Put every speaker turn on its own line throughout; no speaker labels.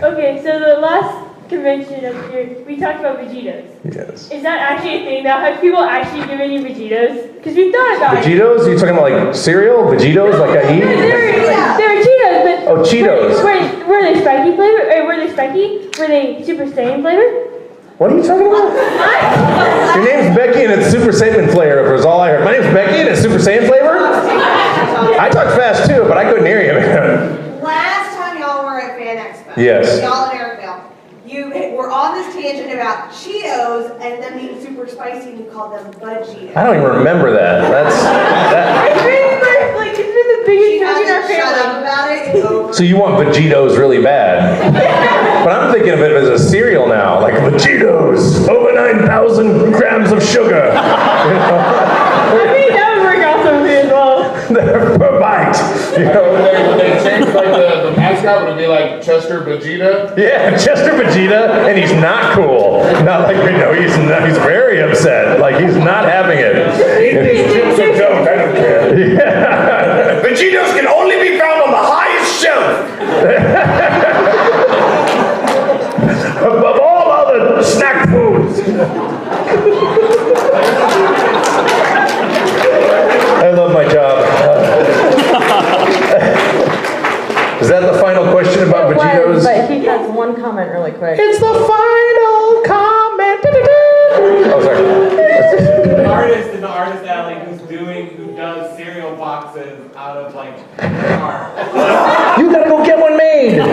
Okay, so the last convention of the year, we talked about Vegetos.
Yes.
Is that actually a thing now? Have people actually given you Vegetos? Because we've thought about it.
Vegetos? You talking about like cereal? Vegetos, like I eat?
They were Cheetos, but
Oh, Cheetos.
Were they spiky flavor? Or were they spiky? Were they Super Saiyan flavor?
What are you talking about? Your name's Becky and it's Super Saiyan flavor, is all I heard. My name's Becky and it's Super Saiyan flavor? I talked fast too, but I couldn't hear you, man.
Last time y'all were at Fan Expo.
Yes.
Y'all and Eric you were on this tangent about Cheetos and them being super spicy and you called them Vegetos.
I don't even remember that.
I remember, like, it's been the biggest joke in our family.
Shut up about it. It's over.
So you want Vegetos really bad. But I'm thinking of it as a cereal now, like Vegetos, over 9,000 grams of sugar.
I think that would work out for me as well.
Per bite. You know?
Would they change like the mascot? Would it be like Chester Vegeta?
Yeah, Chester Vegeta, and he's not cool. Not like we know he's very upset. Like he's not having it.
These chips are junk, I don't care.
Yeah.
Vegetos can only be found on the highest shelf.
Above all other snack foods. I love my job. Is that the final question about Vegetos?
But he has one comment really quick.
It's the final comment. Oh, sorry.
The artist alley who does cereal boxes out of like car.
You gotta go get one made.
I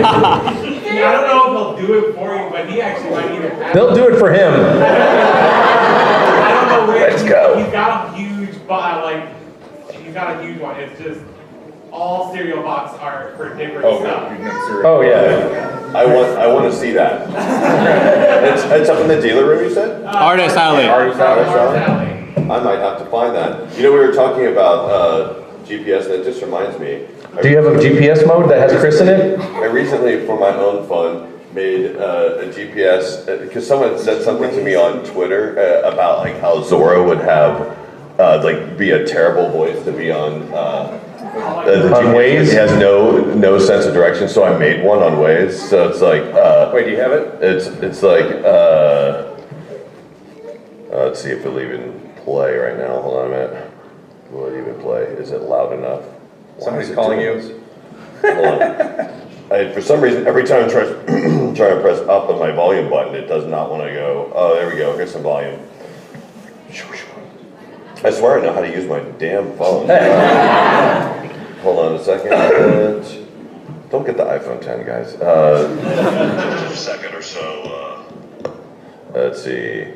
don't know if he'll do it for you, but he actually might even have
They'll do it for him.
I don't know where
Let's go.
He's got a huge he's got a huge one. It's just all cereal box art for different stuff.
Oh yeah.
I want to see that. It's up in the dealer room, you said?
Artist Alley.
Artist Alley. I might have to find that. You know, we were talking about GPS, and it just reminds me.
Do you have a GPS mode that has Chris in it?
I recently, for my own fun, made a GPS, because someone said something to me on Twitter about like how Zorro would have, be a terrible voice to be on the
On
GPS.
Waze?
It has no sense of direction, so I made one on Waze. So it's like,
Wait, do you have it?
it's like, let's see if it'll even play right now. Hold on a minute. Will it even play? Is it loud enough?
Somebody's calling you.
Hold on. For some reason, every time I try to press up on my volume button, it does not want to go. Oh, there we go. Here's some volume. I swear I know how to use my damn phone. Hold on a second. Don't get the iPhone 10, guys. A second or so. Let's see.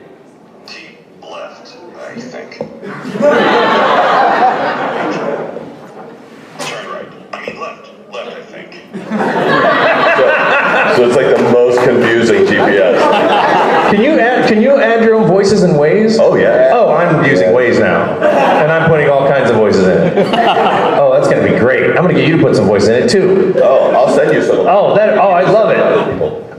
Left, I think. Turn right. I mean left, I think. So it's like the most confusing GPS.
Can you add your own voices in Waze?
Oh yeah.
Oh, I'm using Waze now, and I'm putting all kinds of voices in it. Oh, that's gonna be great. I'm gonna get you to put some voice in it too.
Oh, I'll send you some.
Oh, I love it.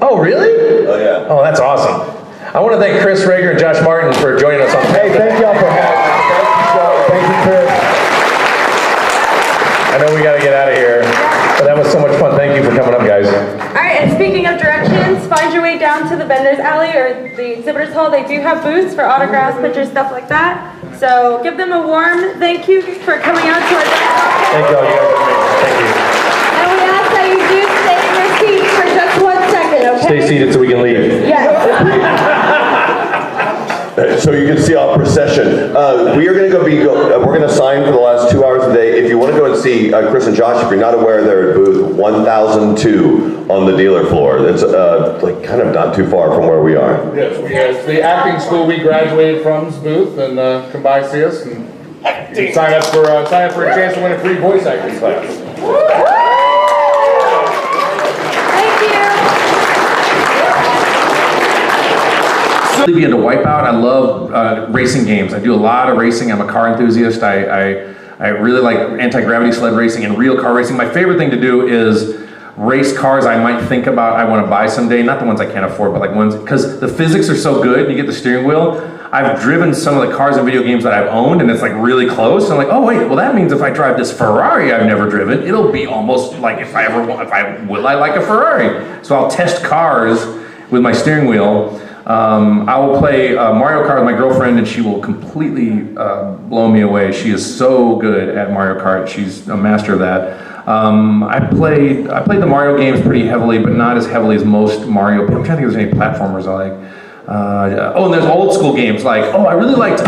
Oh, really?
Oh yeah.
Oh, that's awesome. I want to thank Chris Rager and Josh Martin for joining us on. Hey, thank y'all for having us. Thank you, Chris. I know we got to get out of here, but that was so much fun. Thank you for coming up, guys.
All right, and speaking of directions, find your way down to the vendors alley or the exhibitors hall. They do have booths for autographs, pictures, stuff like that. So give them a warm thank you for coming out to our demo.
Thank y'all. You guys are amazing. Thank you.
And we ask that you do stay in your seats for just 1 second, okay?
Stay seated so we can leave.
Yes.
So you can see our procession. We are going to we're going to sign for the last 2 hours a day. If you want to go and see Chris and Josh, if you're not aware, they're at booth 1002 on the dealer floor. It's kind of not too far from where we are.
Yes, it's the acting school we graduated from's booth, and come by see us and sign up for a chance to win a free voice acting class.
Really be into Wipeout. I love racing games. I do a lot of racing. I'm a car enthusiast. I really like anti-gravity sled racing and real car racing. My favorite thing to do is race cars I might think about I want to buy someday. Not the ones I can't afford, but like ones, because the physics are so good. You get the steering wheel. I've driven some of the cars in video games that I've owned, and it's like really close. And I'm like, oh wait, well that means if I drive this Ferrari I've never driven, it'll be almost like if I like a Ferrari. So I'll test cars with my steering wheel. I will play Mario Kart with my girlfriend, and she will completely blow me away. She is so good at Mario Kart. She's a master of that. I played the Mario games pretty heavily, but not as heavily as most Mario. I'm trying to think if there's any platformers I like. And there's old school games like, I really liked,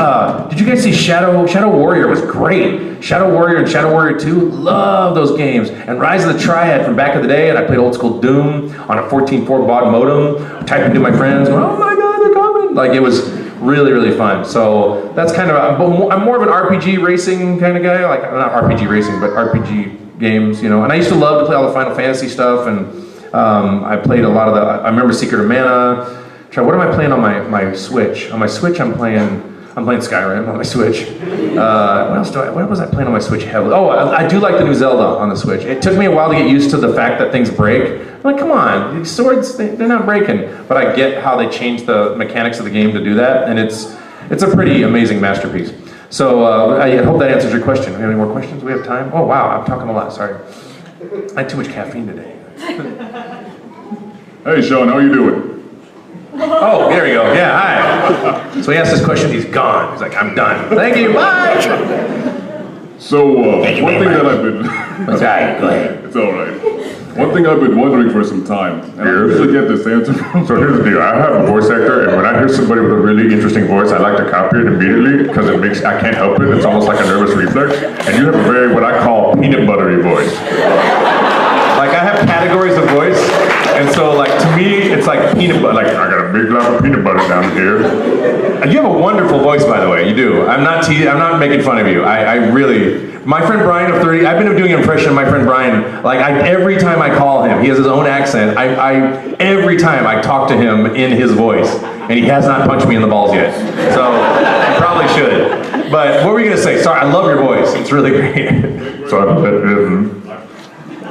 did you guys see Shadow Warrior was great. Shadow Warrior and Shadow Warrior 2, love those games. And Rise of the Triad from back in the day, and I played old school Doom on a 14.4 baud modem, typing to my friends, going, oh my god, they're coming. Like, it was really, really fun. So that's kind of, I'm more of an RPG racing kind of guy, like, not RPG racing, but RPG games, and I used to love to play all the Final Fantasy stuff, and I played a lot of I remember Secret of Mana. What am I playing on my Switch? On my Switch, I'm playing Skyrim on my Switch. What was I playing on my Switch heavily? I do like the new Zelda on the Switch. It took me a while to get used to the fact that things break. I'm like, come on, these swords, they're not breaking. But I get how they changed the mechanics of the game to do that, and it's a pretty amazing masterpiece. So I hope that answers your question. Do we have any more questions? We have time? Oh wow, I'm talking a lot, sorry. I had too much caffeine today.
Hey Sean, how you doing?
Oh, there we go. Yeah, hi. So he asked this question, he's gone. He's like, I'm done. Thank you, bye.
So, one thing that I've been...
Go ahead.
It's all right. One thing I've been wondering for some time, and I usually get this answer from...
So here's the deal, I have a voice actor, and when I hear somebody with a really interesting voice, I like to copy it immediately, because I can't help it, it's almost like a nervous reflex, and you have a very, what I call, peanut buttery voice.
Like, I have categories of voice, and so, like, to me, it's like peanut butter. Like,
I got a big blob of peanut butter down here.
And you have a wonderful voice, by the way. You do. I'm not making fun of you. I really. My friend Brian of 30. I've been doing an impression of my friend Brian. Like, every time I call him, he has his own accent. Every time I talk to him in his voice, and he has not punched me in the balls yet. So I probably should. But what were you gonna say? Sorry, I love your voice. It's really great.
So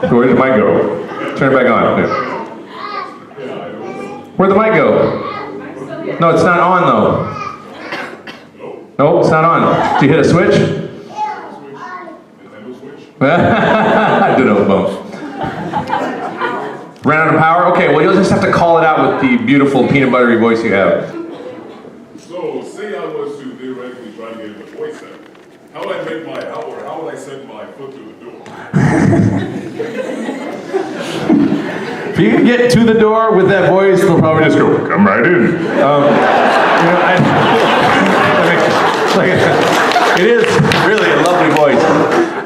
where did the mic go?
Turn it back on. Where'd the mic go? No, it's not on though. Nope, it's not on. Did you hit a switch? I don't know, bump. Ran out of power? Okay, well you'll just have to call it out with the beautiful peanut buttery voice you have.
So, say I was to theoretically try to get into voice acting. How would I send my foot to the door?
If you can get to the door with that voice, they'll probably just go, come right in. It is really a lovely voice.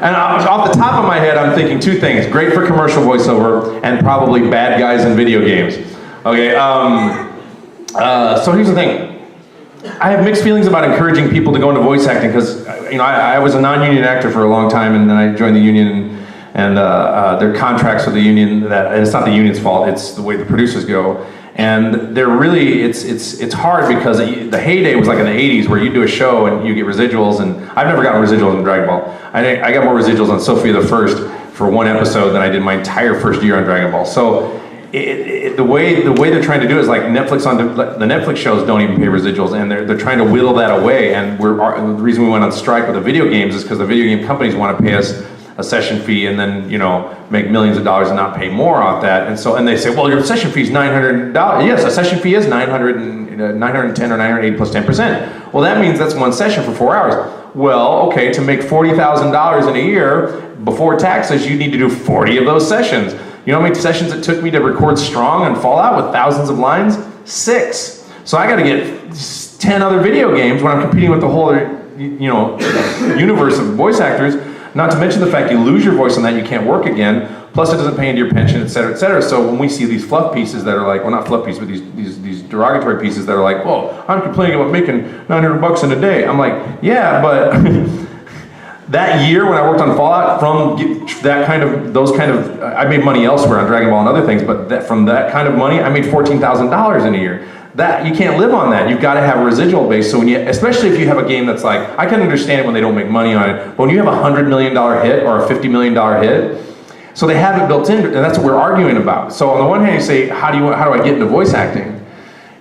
And off the top of my head, I'm thinking two things. Great for commercial voiceover, and probably bad guys in video games. Okay, so here's the thing. I have mixed feelings about encouraging people to go into voice acting, because I was a non-union actor for a long time, and then I joined the union, and there are contracts with the union and it's not the union's fault, it's the way the producers go. And they're really, it's hard, because the heyday was like in the 80s, where you do a show and you get residuals, and I've never gotten residuals in Dragon Ball. I got more residuals on Sophia the First for one episode than I did my entire first year on Dragon Ball. So the way they're trying to do it is like Netflix the Netflix shows don't even pay residuals, and they're trying to whittle that away. And the reason we went on strike with the video games is because the video game companies want to pay us a session fee and then make millions of dollars and not pay more off that. And they say, well, your session fee is $900. Yes, a session fee is $910 or $980 plus 10%. Well, that means that's one session for 4 hours. Well, okay, to make $40,000 in a year before taxes, you need to do 40 of those sessions. You know how many sessions it took me to record Strong and Fallout with thousands of lines? 6. So I got to get 10 other video games when I'm competing with the whole, universe of voice actors. Not to mention the fact you lose your voice on that, you can't work again. Plus, it doesn't pay into your pension, et cetera, et cetera. So when we see these fluff pieces that are like, well, not fluff pieces, but these derogatory pieces that are like, well, I'm complaining about making $900 in a day. I'm like, yeah, but that year when I worked on Fallout, I made money elsewhere on Dragon Ball and other things, but from that kind of money, I made $14,000 in a year. That you can't live on that. You've got to have a residual base. So especially if you have a game that's like, I can understand it when they don't make money on it, but when you have a $100 million hit or a $50 million hit, so they have it built in, and that's what we're arguing about. So on the one hand, you say, how do I get into voice acting?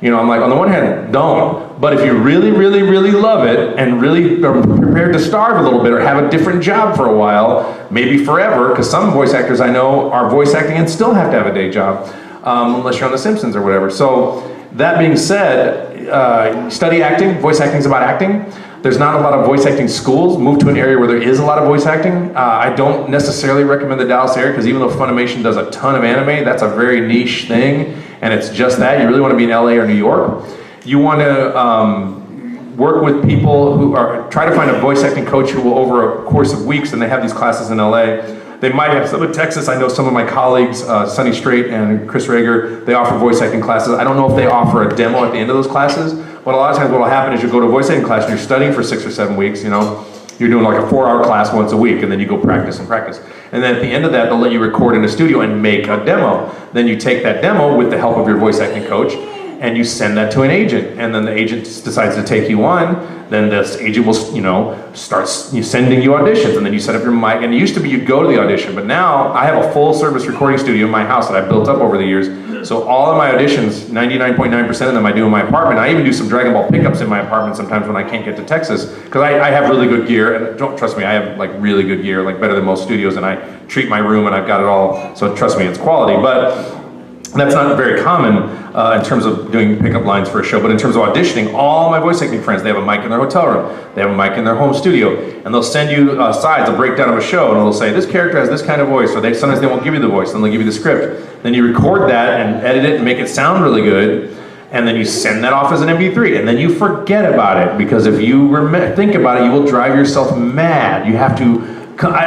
You know, I'm like, on the one hand, don't. But if you really, really, really love it and really are prepared to starve a little bit or have a different job for a while, maybe forever, because some voice actors I know are voice acting and still have to have a day job, unless you're on The Simpsons or whatever. So that being said, study acting. Voice acting is about acting. There's not a lot of voice acting schools. Move to an area where there is a lot of voice acting. I don't necessarily recommend the Dallas area because even though Funimation does a ton of anime, that's a very niche thing, and it's just that. You really want to be in LA or New York. You want to work with people who are, try to find a voice acting coach who will, over a course of weeks, and they have these classes in LA. They might have some in Texas. I know some of my colleagues, Sonny Strait and Chris Rager, they offer voice acting classes. I don't know if they offer a demo at the end of those classes, but a lot of times what will happen is you go to a voice acting class and you're studying for 6 or 7 weeks, you know. You're doing like a 4-hour class once a week, and then you go practice and practice. And then at the end of that, they'll let you record in a studio and make a demo. Then you take that demo with the help of your voice acting coach, and you send that to an agent. And then the agent decides to take you on. Then this agent will, you know, start sending you auditions, and then you set up your mic. And it used to be you'd go to the audition, but now I have a full service recording studio in my house that I built up over the years. So all of my auditions, 99.9% of them I do in my apartment. I even do some Dragon Ball pickups in my apartment sometimes when I can't get to Texas, because I have really good gear, and don't trust me, I have like really good gear, like better than most studios, and I treat my room and I've got it all, so trust me, it's quality. But that's not very common in terms of doing pickup lines for a show, but in terms of auditioning, all my voice acting friends, they have a mic in their hotel room, they have a mic in their home studio, and they'll send you sides, a breakdown of a show, and they'll say, this character has this kind of voice, or sometimes they won't give you the voice, then they'll give you the script. Then you record that and edit it and make it sound really good, and then you send that off as an MP3, and then you forget about it, because if you think about it, you will drive yourself mad. You have to,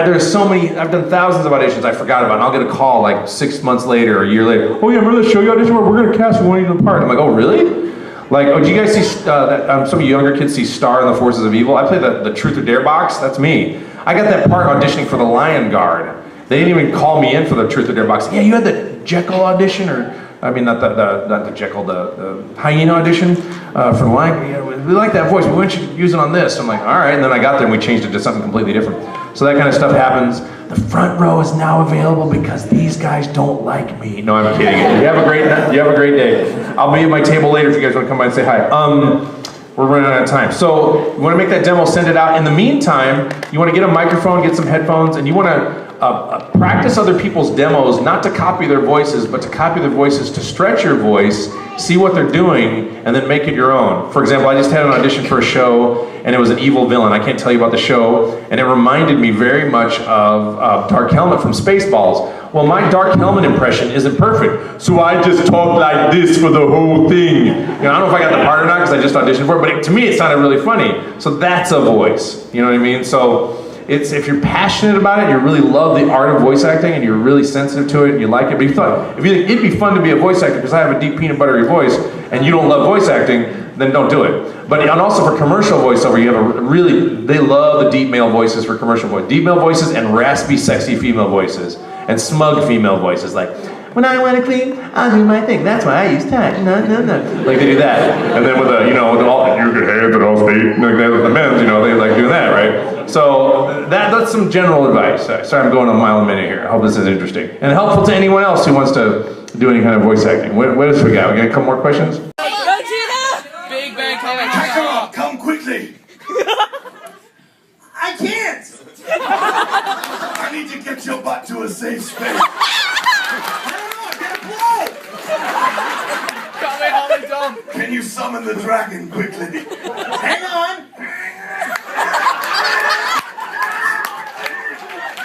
there's so many, I've done thousands of auditions I forgot about, and I'll get a call like 6 months later or a year later, oh yeah, remember the show you auditioned for? We're going to cast you, we want you to the part. I'm like, oh really? Like, oh, do you guys see, some of you younger kids see Star in the Forces of Evil? I play the Truth or Dare box, that's me. I got that part auditioning for the Lion Guard. They didn't even call me in for the Truth or Dare box. Yeah, you had the Jekyll audition, or, I mean, not the Jekyll, the hyena audition for the Lion. Yeah, we like that voice, we want you to use it on this. I'm like, all right, and then I got there and we changed it to something completely different. So that kind of stuff happens. The front row is now available because these guys don't like me. No, I'm kidding. You have a great day. I'll be at my table later if you guys want to come by and say hi. We're running out of time. So you want to make that demo, send it out. In the meantime, you want to get a microphone, get some headphones, and you want to practice other people's demos, not to copy their voices, but to copy their voices, to stretch your voice, see what they're doing, and then make it your own. For example, I just had an audition for a show, and it was an evil villain. I can't tell you about the show, and it reminded me very much of Dark Helmet from Spaceballs. Well, my Dark Helmet impression isn't perfect, so I just talk like this for the whole thing. You know, I don't know if I got the part or not because I just auditioned for it, but to me it sounded really funny. So that's a voice, you know what I mean? So it's, if you're passionate about it, you really love the art of voice acting, and you're really sensitive to it, and you like it, but if you think it'd be fun to be a voice actor because I have a deep peanut buttery voice, and you don't love voice acting, then don't do it. But and also for commercial voiceover, you have they love the deep male voices for commercial voice. Deep male voices and raspy, sexy female voices. And smug female voices, like, when I want to clean, I'll do my thing. That's why I use time. No. Like, they do that. And then with you know, with all, you could have it all state, like that with the men's, you know, they like doing that, right? So that's some general advice. Sorry, I'm going a mile a minute here. I hope this is interesting. And helpful to anyone else who wants to do any kind of voice acting. What else we got? We got a couple more questions?
Big Bang coming.
Come quickly. I can't. I need to get your butt to a safe space. I don't know, I gotta blow. Can you summon the dragon quickly? Hang on.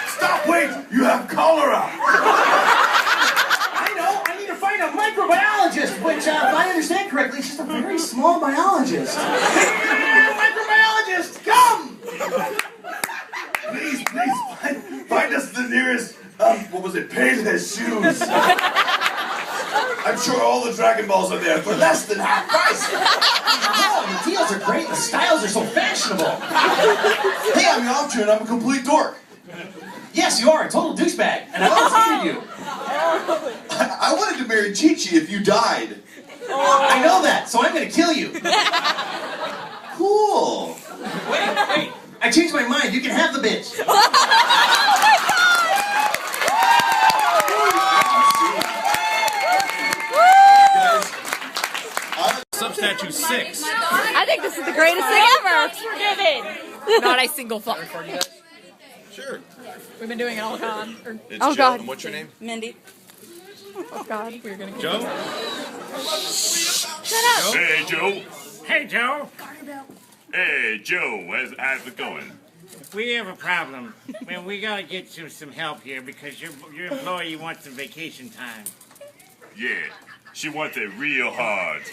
Stop, wait, you have cholera.
I know, I need to find a microbiologist, which, if I understand correctly, is just a very small biologist. Microbiologist, come!
Please, find us the nearest, Payless shoes. I'm sure all the Dragon Balls are there for less than half price.
Oh, the deals are great, the styles are so fashionable.
Hey, I'm your option, I'm a complete dork.
Yes, you are, a total douchebag, and I always hated you.
I wanted to marry Chi-Chi if you died.
I know that, so I'm gonna kill you.
Cool.
Wait, I changed my mind, you can have the bitch.
Guys,
the greatest thing ever.
Forgiven.
Not a single fuck.
Sure.
We've been doing it all gone.
It's
Oh
Joe.
God.
And what's your name?
Mindy. Oh God, we're gonna get
Joe?
Shut up.
Hey, Joe.
Hey, Joe.
Hey, Joe. How's it going?
We have a problem. Man, we gotta get you some help here because your employee wants some vacation time.
Yeah. She wants it real hard.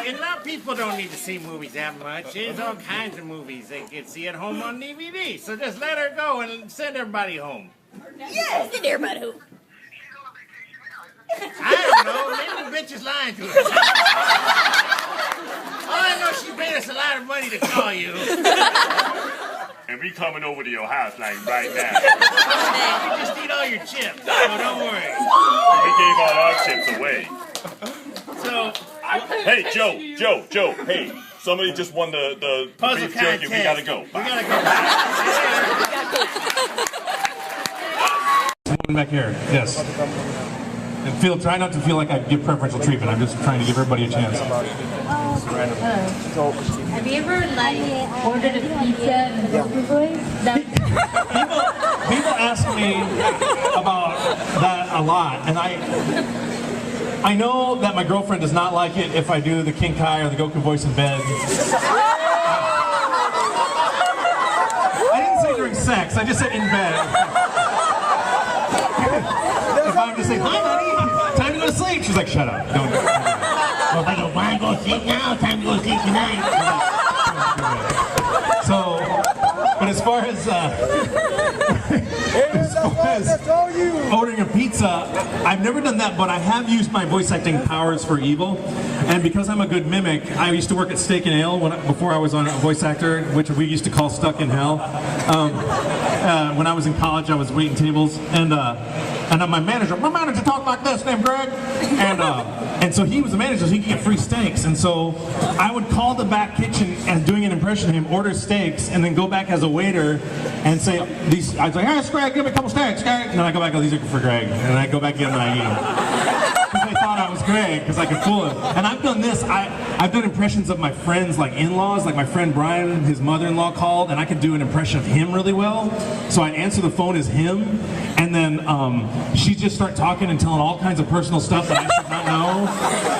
And not people don't need to see movies that much. There's all kinds of movies they can see at home on DVD. So just let her go and send everybody home.
Yes, send everybody home.
I don't know. Maybe the bitch is lying to us. All I know, she paid us a lot of money to call you.
And we coming over to your house like right now.
We just need all your chips, so don't worry.
We gave all our chips away.
So,
hey, Joe, hey, somebody just won the
puzzle
beef jerky. We gotta go.
We gotta go.
One back here, yes. And try not to feel like I give preferential treatment. I'm just trying to give everybody a chance.
Have you ever ordered a pizza in the grocery place?
People ask me about that a lot, and I know that my girlfriend does not like it if I do the King Kai or the Goku voice in bed. I didn't say during sex, I just said in bed. If I'm just saying, hi honey, time to go to sleep, she's like, shut up, don't do it.
Well, if I go, why go sleep now? Time to go sleep tonight.
So, but as far as ordering a pizza, I've never done that, but I have used my voice acting powers for evil. And because I'm a good mimic, I used to work at Steak and Ale before I was on a voice actor, which we used to call Stuck in Hell. When I was in college, I was waiting tables, and my manager talked like this, named Greg, and so he was the manager, so he could get free steaks, and so I would call the back kitchen and doing an impression of him, order steaks, and then go back as a waiter and say these. I was like, hey, Greg, give me a couple steaks, Greg, and then I go back, oh, these are for Greg, and I go back in and I eat them. Because they thought I was Greg, because I could fool him. And I've done this, I've done impressions of my friends, like in-laws, like my friend Brian, his mother-in-law called, and I could do an impression of him really well. So I'd answer the phone as him, and then she'd just start talking and telling all kinds of personal stuff that I should not know.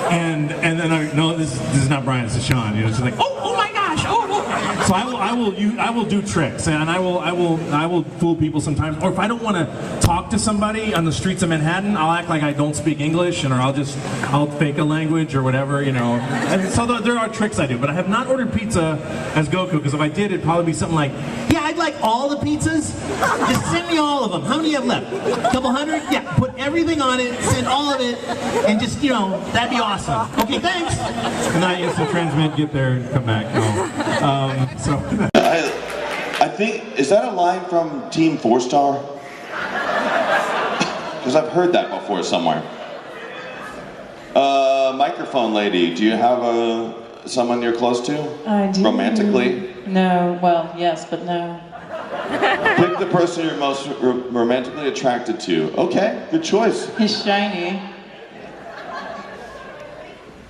And then no, this is not Brian, this is Sean. You know, she's like, oh my gosh, oh. So I will do tricks, and I will fool people sometimes. Or if I don't want to talk to somebody on the streets of Manhattan, I'll act like I don't speak English, or I'll fake a language or whatever, you know. And so there are tricks I do, but I have not ordered pizza as Goku, because if I did, it'd probably be something like, yeah, I'd like all the pizzas. Just send me all of them. How many do you have left? A couple hundred? Yeah, put everything on it, send all of it, and just, you know, that'd be awesome. Okay, thanks. And I instant transmit, get there, and come back. No.
I think, is that a line from Team 4-Star? Because I've heard that before somewhere. Microphone lady, do you have someone you're close to?
I do.
Romantically?
No, well, yes, but no.
Pick the person you're most romantically attracted to. Okay, good choice.
He's shiny.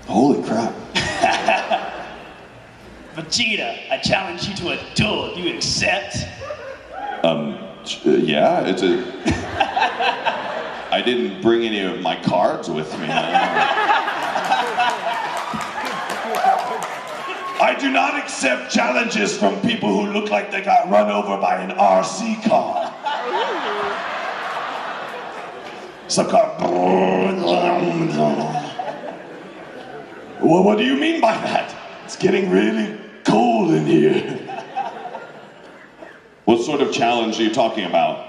Holy crap.
Vegeta, I challenge you to a duel. Do you accept?
Yeah, it's a... I didn't bring any of my cards with me.
I do not accept challenges from people who look like they got run over by an RC car. Some car. Well, what do you mean by that? It's getting really cold in here.
What sort of challenge are you talking about?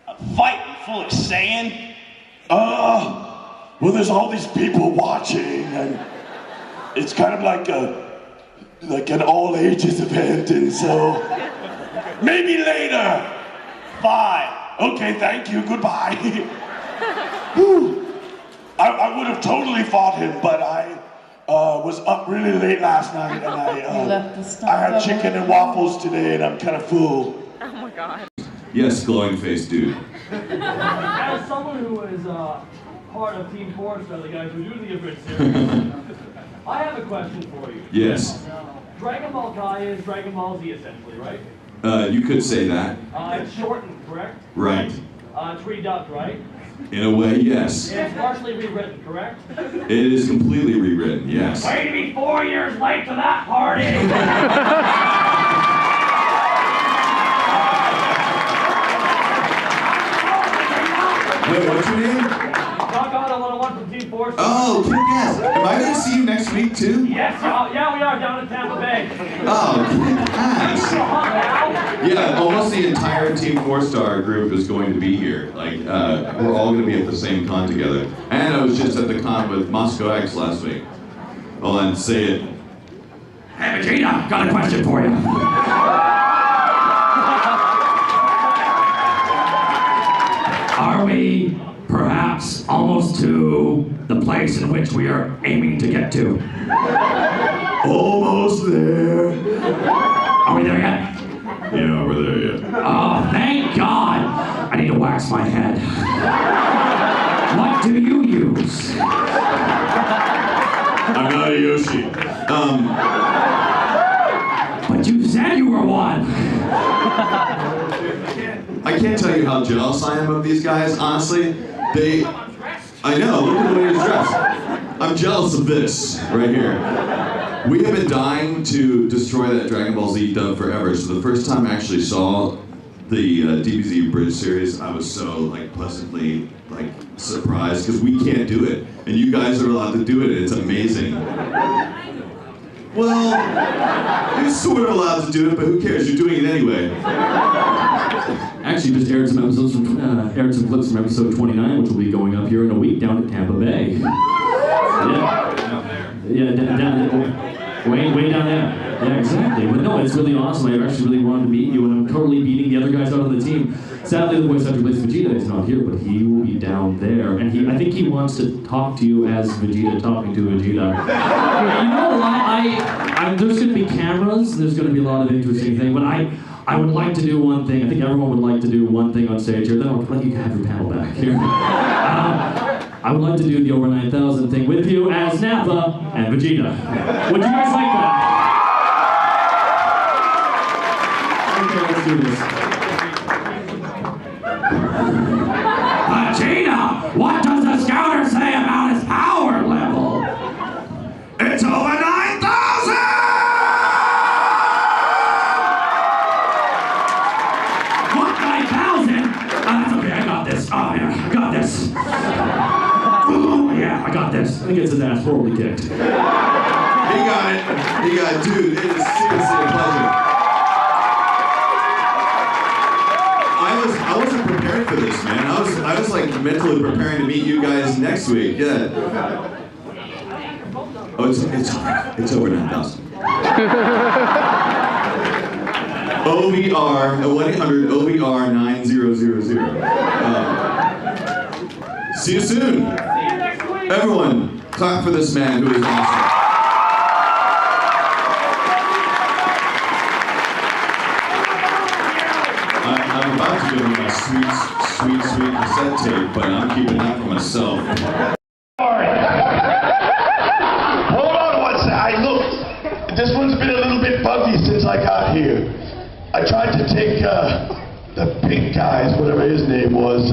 A fight full of sand?
Well, there's all these people watching, and it's kind of like an all ages event, and so maybe later.
Fine.
Okay, thank you. Goodbye. Whew. I would have totally fought him, but I was up really late last night, and I had chicken and waffles today, and I'm kind of full.
Oh my God.
Yes, glowing face dude.
As someone who is part of Team 4-Star, the guys who do the events here, I have a question for you.
Yes.
Dragon Ball Kai is Dragon Ball Z essentially, right?
You could say that.
It's shortened, correct?
Right.
It's redubbed, right?
In a way, yes.
It's partially rewritten, correct?
It is completely rewritten, yes.
Way to be 4 years late to that party!
Wait, what's your name?
Knock on a little one from Team 4.
Oh, yes. Am I going to see you next week, too?
Yes, yeah, we are down in Tampa Bay.
Oh, yes. Yeah, almost the entire Team 4-Star group is going to be here. Like, we're all going to be at the same con together. And I was just at the con with Moscow X last week. Hold on, say it.
Hey, Vegeta, got a question for you. Are we perhaps almost to the place in which we are aiming to get to?
Almost there.
Are we there yet?
Yeah, we're there yet.
Oh, thank God! I need to wax my head. What do you use?
I'm not a Yoshi.
But you said you were one.
I can't tell you how jealous I am of these guys, honestly. I know, look at the way he's dressed. I'm jealous of this, right here. We have been dying to destroy that Dragon Ball Z dub forever, so the first time I actually saw the DBZ Bridge series, I was so, like, pleasantly, like, surprised, because we can't do it, and you guys are allowed to do it, and it's amazing. Well, you're sort of allowed to do it, but who cares? You're doing it anyway.
Actually, just aired some episodes from, aired some clips from episode 29, which will be going up here in a week down at Tampa Bay. Yeah, down way down there. Yeah, exactly. But no, it's really awesome. I actually really wanted to meet you, and I'm totally beating the other guys out on the team. Sadly, the voice actor plays Vegeta is not here, but he will be down there, and I think he wants to talk to you as Vegeta talking to Vegeta. You know what? There's going to be cameras. There's going to be a lot of interesting things, but I would like to do one thing. I think everyone would like to do one thing on stage here. Then I'll let you have your panel back here. I would like to do the over 9,000 thing with you as Nappa and Vegeta. Would you guys like that? Okay, let's do this.
Vegeta, what does the scouter say about his power level?
It's over 9,000!
What, 9,000? That's okay, I got this. Oh yeah, I got this. Oh yeah, I got this.
I think it's his ass horribly kicked.
He got it. Dude, it is seriously a pleasure. I wasn't prepared for this, man. I was like mentally preparing to meet you guys next week. Yeah. Oh, it's over 9,000. OVR 1-800 OVR 9000. See you soon. Everyone, clap for this man who is awesome. I'm about to give him my sweet cassette tape, but I'm keeping that for myself.
Hold on one second. Look, this one's been a little bit buggy since I got here. I tried to take the pink guy's, whatever his name was.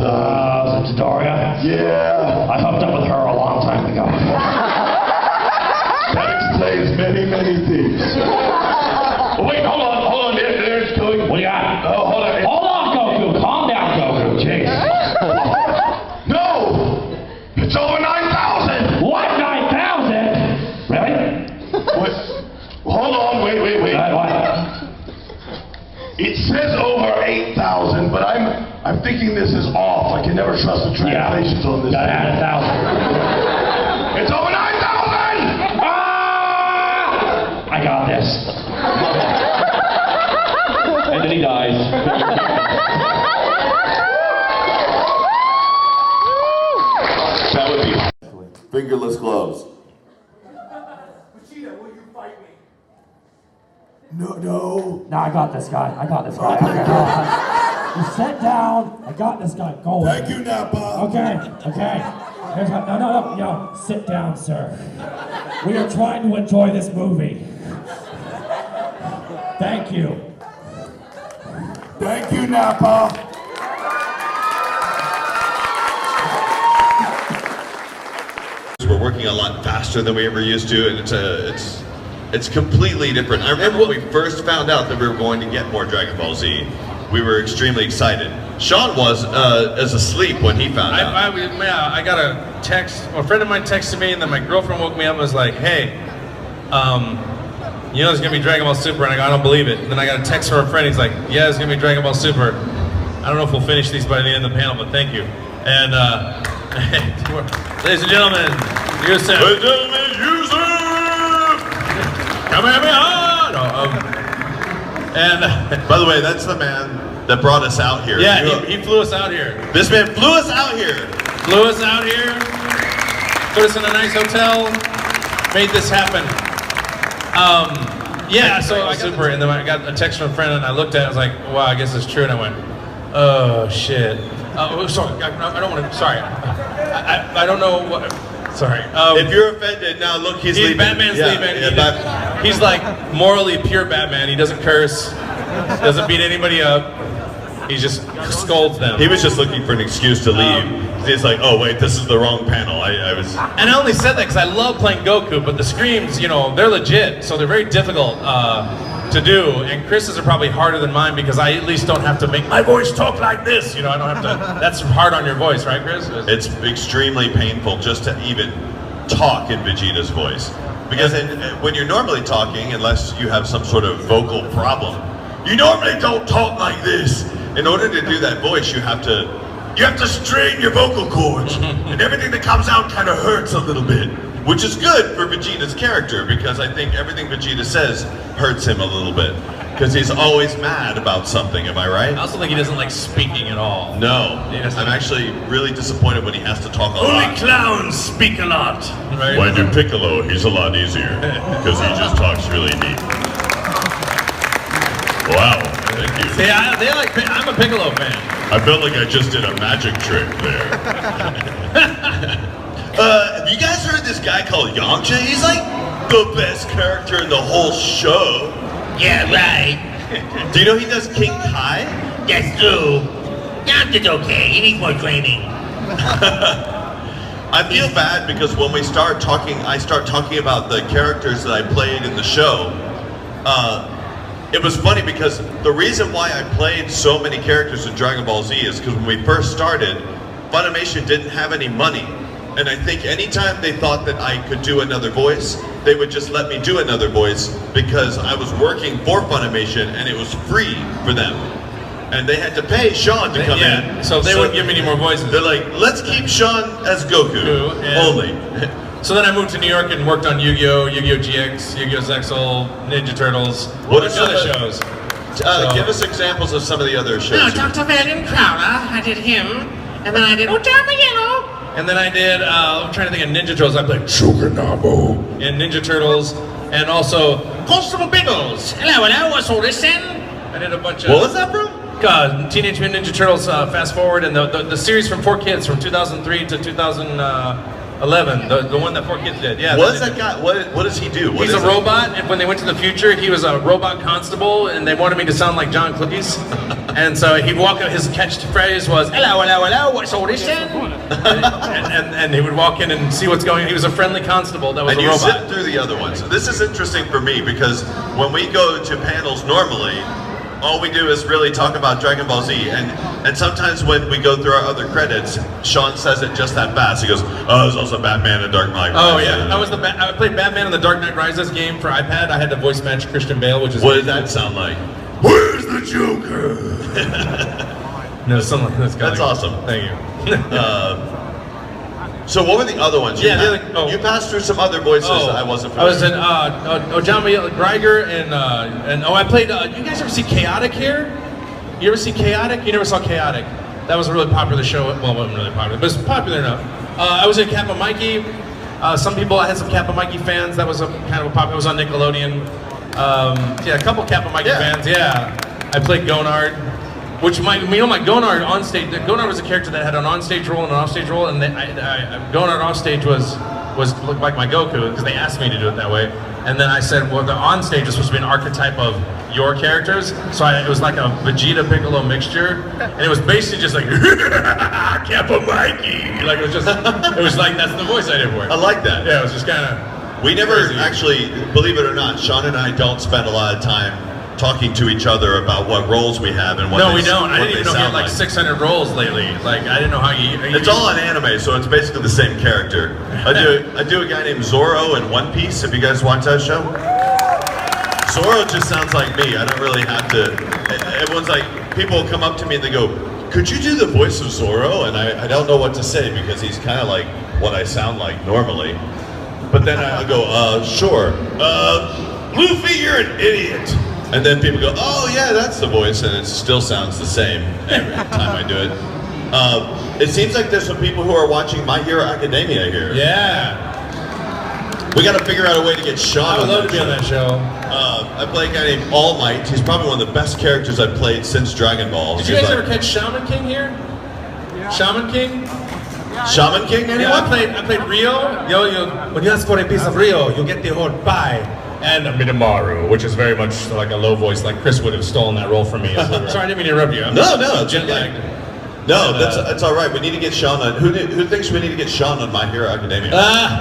Daria?
Yeah.
I hooked up with her a long time ago.
That explains many, many things. Oh, wait, hold on. There it's going.
What do you got?
Oh, hold on.
Hold on, Goku. Calm down, Goku. Jeez.
No! It's over 9,000!
What? 9,000? Really?
Wait. Hold on. Wait.
What?
It says over 8,000, but I'm thinking this is off. I can never trust the translations on this.
Gotta add 1,000.
It's over 9,000!
Ah! I got this. And then he dies.
That would be fingerless gloves.
Vegeta, will you fight me?
No, I got this guy. You sit down. I got this guy. Go.
Thank you, Nappa.
Okay.
No, sit down, sir. We are trying to enjoy this movie. Thank you.
Thank you, Napa.
We're working a lot faster than we ever used to, and it's completely different. I remember when we first found out that we were going to get more Dragon Ball Z, we were extremely excited. Sean was asleep when he found out.
I got a text. A friend of mine texted me, and then my girlfriend woke me up and was like, "Hey, you know there's gonna be Dragon Ball Super," and I go, "I don't believe it." And then I got a text from a friend. He's like, "Yeah, there's gonna be Dragon Ball Super. I don't know if we'll finish these by the end of the panel, but thank you." And ladies and gentlemen, Yusuf.
Ladies and gentlemen, Yusuf!
Kamehameha!
And by the way, that's the man that brought us out here.
Yeah, he flew us out here.
This man flew us out here.
Flew us out here, put us in a nice hotel, made this happen. Yeah, so I super, and then I got a text from a friend, and I looked at it, I was like, wow, I guess it's true, and I went, oh, shit. Sorry, I don't want to, sorry. I don't know what, sorry.
If you're offended, now look, he's leaving.
Batman's leaving. He's like morally pure Batman. He doesn't curse, doesn't beat anybody up. He just scolds them.
He was just looking for an excuse to leave. He's like, oh wait, this is the wrong panel. I was.
And I only said that because I love playing Goku, but the screams, you know, they're legit, so they're very difficult to do. And Chris's are probably harder than mine because I at least don't have to make my voice talk like this. You know, I don't have to. That's hard on your voice, right, Chris?
It's extremely painful just to even talk in Vegeta's voice, because when you're normally talking, unless you have some sort of vocal problem, you normally don't talk like this. In order to do that voice, you have to strain your vocal cords, and everything that comes out kind of hurts a little bit, which is good for Vegeta's character, because I think everything Vegeta says hurts him a little bit, because he's always mad about something, am I right?
I also think he doesn't like speaking at all.
No, I'm actually really disappointed when he has to talk a lot.
Only clowns speak a lot.
Right?
When you Piccolo, he's a lot easier, because he just talks really neat. Wow, thank you.
See, I'm a Piccolo fan.
I felt like I just did a magic trick there.
Have you guys heard this guy called Yamcha? He's like the best character in the whole show.
Yeah, right.
Do you know he does King Kai?
That's true. Yamcha's okay. He needs more training.
I feel bad because when we start talking, I start talking about the characters that I played in the show. It was funny because the reason why I played so many characters in Dragon Ball Z is because when we first started, Funimation didn't have any money. And I think anytime they thought that I could do another voice, they would just let me do another voice because I was working for Funimation and it was free for them. And they had to pay Sean to come in.
So they wouldn't give me any more voices.
They're like, let's keep Sean as Goku only.
So then I moved to New York and worked on Yu-Gi-Oh!, Yu-Gi-Oh! GX, Yu-Gi-Oh! Zexal, Ninja Turtles,
what are
other shows.
Give us examples of some of the other shows.
No, Dr. Valiant Crowler, I did him, and then I did Otama Yellow.
And then I did, I'm trying to think of Ninja Turtles, I played Sugarnabo in Ninja Turtles, and also
Constable Biggles. Hello, what's all this then?
I did a bunch of...
What was that from?
Teenage Mutant Ninja Turtles Fast Forward, and the series from 4Kids from 2003 to 2011, the one that 4Kids did. Yeah.
What is that guy? What does he do?
He's a robot, and when they went to the future, he was a robot constable, and they wanted me to sound like John Cleese. And so he'd walk up, his catchphrase was, hello, what's all this then? and he would walk in and see what's going on. He was a friendly constable that was
and
a robot.
And you sit through the other ones. This is interesting for me because when we go to panels normally, all we do is really talk about Dragon Ball Z, and sometimes when we go through our other credits, Sean says it just that fast. He goes, "Oh, there's also Batman and Dark Knight Rises."
Oh yeah, I played Batman in the Dark Knight Rises game for iPad. I had to voice match Christian Bale, which is
what did that sound like?
Where's the Joker?
No, something like this.
That's awesome.
Thank you.
So what were the other ones? You you passed through some other voices that I wasn't familiar with.
I was in Ojama Greiger and I played, you guys ever see Chaotic here? You ever see Chaotic? You never saw Chaotic. That was a really popular show. Well, it wasn't really popular, but it's popular enough. I was in Kappa Mikey. I had some Kappa Mikey fans. That was kind of a popular, it was on Nickelodeon. Yeah, a couple Kappa Mikey fans, yeah. I played Gonard. Which my Gonard on stage, Gonard was a character that had an on-stage role and an off-stage role, and Gonard off-stage was looked like my Goku, because they asked me to do it that way. And then I said, well, the on-stage is supposed to be an archetype of your characters, so it was like a Vegeta Piccolo mixture, and it was basically just like, Kappa Mikey! Like, it was like, that's the voice I did for it.
I like that.
Yeah, it was just kind of...
We never actually, believe it or not, Sean and I don't spend a lot of time talking to each other about what roles we have and what
No, we don't. I didn't even know we had like 600 roles lately. Like, I didn't know how you...
It's all on anime, so it's basically the same character. I do a guy named Zoro in One Piece. Have you guys watched that show? Zoro just sounds like me. I don't really have to... Everyone's like, people come up to me and they go, could you do the voice of Zoro? And I don't know what to say because he's kind of like what I sound like normally. But then I go, sure. Luffy, you're an idiot. And then people go, oh yeah, that's the voice, and it still sounds the same every time I do it. It seems like there's some people who are watching My Hero Academia here.
Yeah.
We got to figure out a way to get Sean
I would love to be on that show.
I play a guy named All Might. He's probably one of the best characters I've played since Dragon Ball.
Did you guys ever catch Shaman King here? Yeah. Shaman King?
Shaman King, anyone?
Yeah, I played Rio. When you ask for a piece of Rio, you get the whole pie. And Midamaru, which is very much like a low voice, like Chris would have stolen that role from me. Sorry, I didn't mean to interrupt you.
No, it's
jet
okay.
lagged.
No, that's all right. We need to get Sean on. Who thinks we need to get Sean on My Hero Academia?
I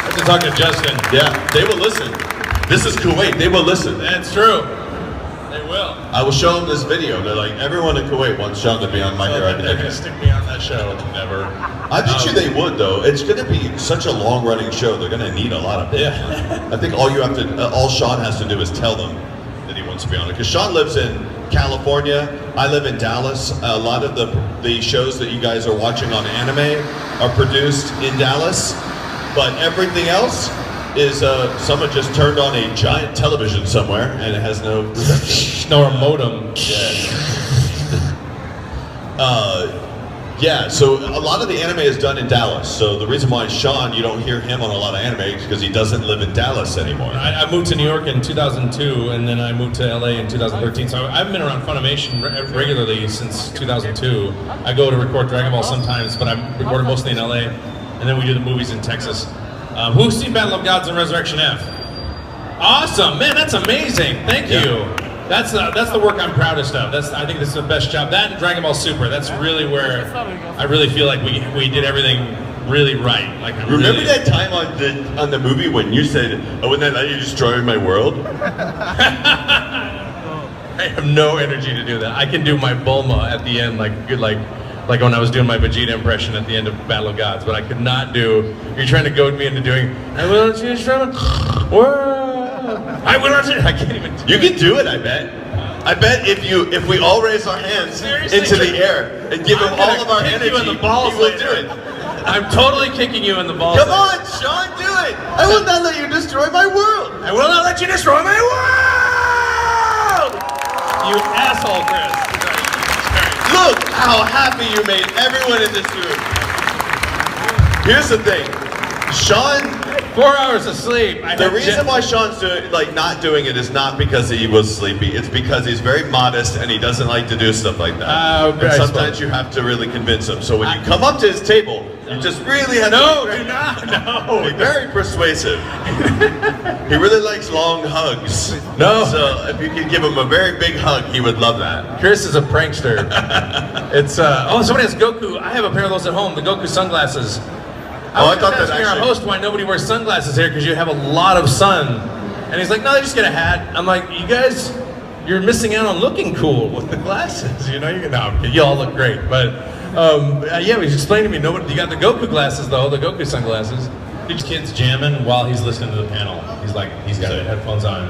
have to talk to Justin.
Yeah, they will listen. This is Kuwait. They will listen.
That's true. They will.
I will show them this video. They're like, everyone in Kuwait wants Sean to be on My Hero Academia.
They're gonna stick me on that show. Never.
I bet you they would, though. It's going to be such a long-running show. They're going to need a lot of people.
Yeah.
I think all Sean has to do is tell them that he wants to be on it. Because Sean lives in California. I live in Dallas. A lot of the shows that you guys are watching on anime are produced in Dallas. But everything else is someone just turned on a giant television somewhere and it has no reception.
No modem.
Yeah, so a lot of the anime is done in Dallas. So the reason why Sean, you don't hear him on a lot of anime is because he doesn't live in Dallas anymore.
I moved to New York in 2002, and then I moved to LA in 2013. So I've been around Funimation regularly since 2002. I go to record Dragon Ball sometimes, but I'm recorded mostly in LA, and then we do the movies in Texas. Who's seen Battle of Gods and Resurrection F? Awesome, man, that's amazing. Thank you. That's the work I'm proudest of. I think this is the best job. That and Dragon Ball Super. That's really where I really feel like we did everything really right. Like
remember that time on the movie when you said, "Oh, wouldn't that let you destroy my world?"
I have no energy to do that. I can do my Bulma at the end, like when I was doing my Vegeta impression at the end of Battle of Gods, but I could not do. You're trying to goad me into doing. I will let you destroy my world. I will not. I can't even.
You can do it. I bet. I bet if we all raise our hands into the air and give him all of our energy,
you in the balls
he will do it.
I'm totally kicking you in the balls.
Come on, Sean, do it. I will not let you destroy my world.
I will not let you destroy my world. You asshole, Chris.
Look how happy you made everyone in this room. Here's the thing, Sean.
4 hours of sleep.
The reason why Sean's not doing it is not because he was sleepy. It's because he's very modest and he doesn't like to do stuff like that. And sometimes you have to really convince him. So when you come up to his table, you just really have to
do not. No.
Be very persuasive. He really likes long hugs.
No.
So if you could give him a very big hug, he would love that.
Chris is a prankster. It's somebody has Goku. I have a pair of those at home. The Goku sunglasses.
I thought that actually.
Our host why nobody wears sunglasses here because you have a lot of sun, and he's like, no, they just get a hat. I'm like, you guys, you're missing out on looking cool with the glasses. You know, you all look great, but yeah, he's explaining to me. Nobody, you got the Goku glasses though, the Goku sunglasses. Each kid's jamming while he's listening to the panel. He's like, he's got headphones on.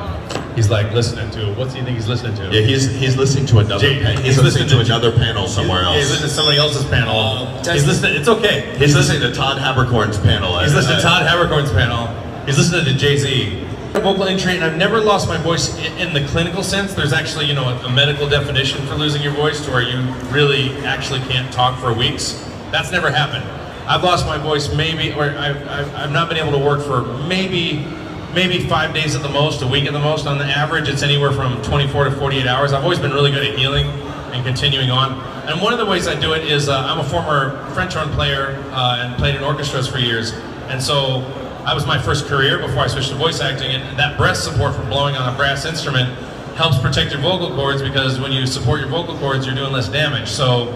He's like listening to. What do you think he's listening to?
Yeah, he's listening to another. He's listening to another panel somewhere else.
He's listening to somebody else's panel. He's listening. It's okay.
He's listening to Todd Haberkorn's panel.
He's listening to Todd Haberkorn's panel. He's listening to Jay-Z. Vocal injury, and I've never lost my voice in the clinical sense. There's actually, a medical definition for losing your voice to where you really actually can't talk for weeks. That's never happened. I've lost my voice I've not been able to work for maybe 5 days at the most, a week at the most. On the average, it's anywhere from 24 to 48 hours. I've always been really good at healing. and continuing on. And one of the ways I do it is I'm a former French horn player and played in orchestras for years. And so that was my first career before I switched to voice acting. And that breath support from blowing on a brass instrument helps protect your vocal cords, because when you support your vocal cords, you're doing less damage. So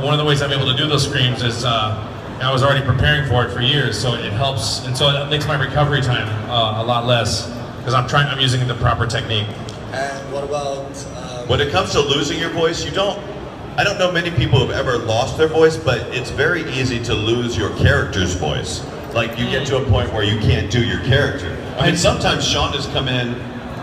one of the ways I'm able to do those screams is I was already preparing for it for years, so it helps, and so it makes my recovery time a lot less, because I'm using the proper technique.
And what about when it comes to losing your voice? I don't know many people who've ever lost their voice, but it's very easy to lose your character's voice. Like you get to a point where you can't do your character. I mean, sometimes Sean has come in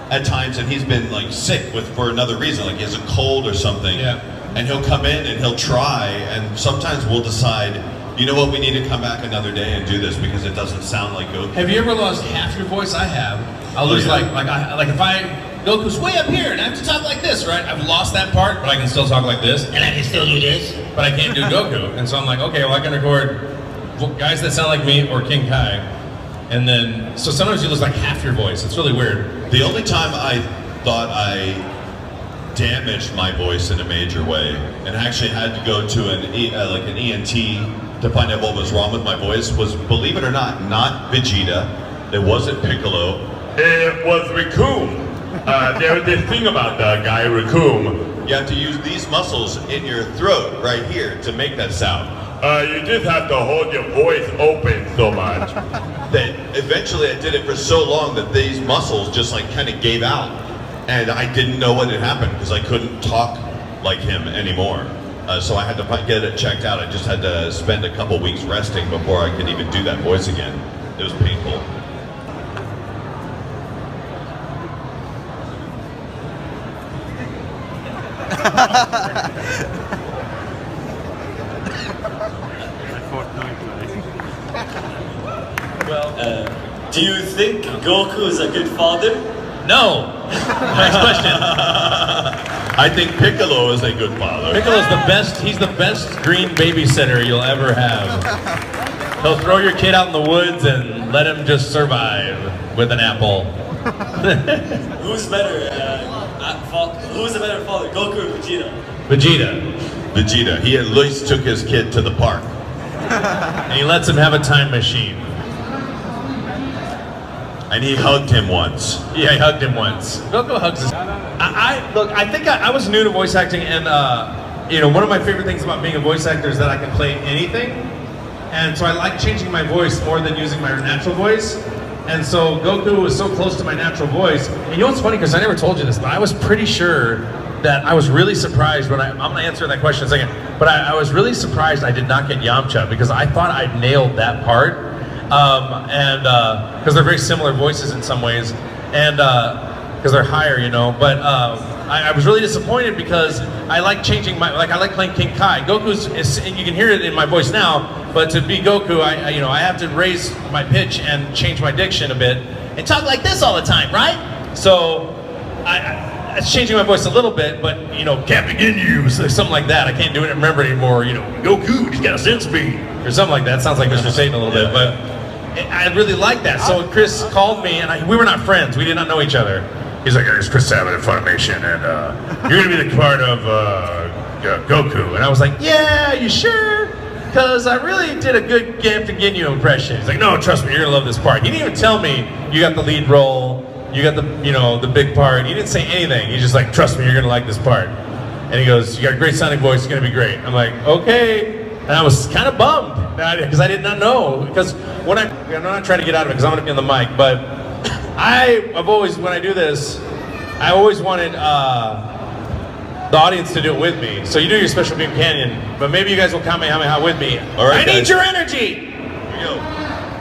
at times and he's been like sick for another reason, like he has a cold or something, and he'll come in and he'll try, and sometimes we'll decide, you know what, we need to come back another day and do this because it doesn't sound like Goku.
Have you ever lost half your voice? I have. I'll lose like if Goku's way up here and I have to talk like this, right? I've lost that part, but I can still talk like this. And I can still do this. But I can't do Goku. And so I'm like, okay, well I can record guys that sound like me or King Kai. And then, so sometimes you lose like half your voice. It's really weird.
The only time I thought I damaged my voice in a major way and actually had to go to an ENT to find out what was wrong with my voice was, believe it or not Vegeta. It wasn't Piccolo.
It was Raccoon. There's this thing about the guy Raccoon.
You have to use these muscles in your throat right here to make that sound.
You just have to hold your voice open so much.
That eventually I did it for so long that these muscles just like kind of gave out, and I didn't know what had happened because I couldn't talk like him anymore. So I had to get it checked out. I just had to spend a couple weeks resting before I could even do that voice again. It was painful.
Well, do you think Goku is a good father?
No. Next question.
I think Piccolo is a good father.
Piccolo's the best. He's the best green babysitter you'll ever have. He'll throw your kid out in the woods and let him just survive with an apple.
Who's better? Who's a better father, Goku or Vegeta?
Vegeta. He at least took his kid to the park.
And he lets him have a time machine.
And he hugged him once.
Yeah, he hugged him once. Goku hugs his... Look, I think I was new to voice acting, and you know, one of my favorite things about being a voice actor is that I can play anything. And so I like changing my voice more than using my natural voice. And so Goku was so close to my natural voice. And you know what's funny, because I never told you this, but I was pretty sure that I was really surprised when I'm gonna answer that question in a second, but I was really surprised I did not get Yamcha, because I thought I'd nailed that part. Because they're very similar voices in some ways, and because they're higher, you know, but I was really disappointed because I like changing I like playing King Kai. You can hear it in my voice now, but to be Goku, I have to raise my pitch and change my diction a bit and talk like this all the time, right? So it's changing my voice a little bit, but you know, can't begin you, something like that. I can't do it and remember anymore. You know, Goku, he's got a sense speed or something like that. Sounds like Mr. Satan a little bit, but I really like that. So Chris called me, and we were not friends. We did not know each other. He's like, "It's Chris Sabat at Funimation, and you're gonna be the part of Goku." And I was like, "Yeah, you sure?" Because I really did a good Captain Ginyu impression. He's like, "No, trust me, you're gonna love this part." He didn't even tell me you got the lead role, you got the big part. He didn't say anything. He's just like, "Trust me, you're gonna like this part." And he goes, "You got a great sounding voice. It's gonna be great." I'm like, "Okay." And I was kind of bummed because I did not know. Because I'm not trying to get out of it because I'm going to be on the mic, but I've always, when I do this, I always wanted the audience to do it with me. So you do your Special Beam Canyon, but maybe you guys will Kamehameha with me.
All right,
I need your energy!
Here we go.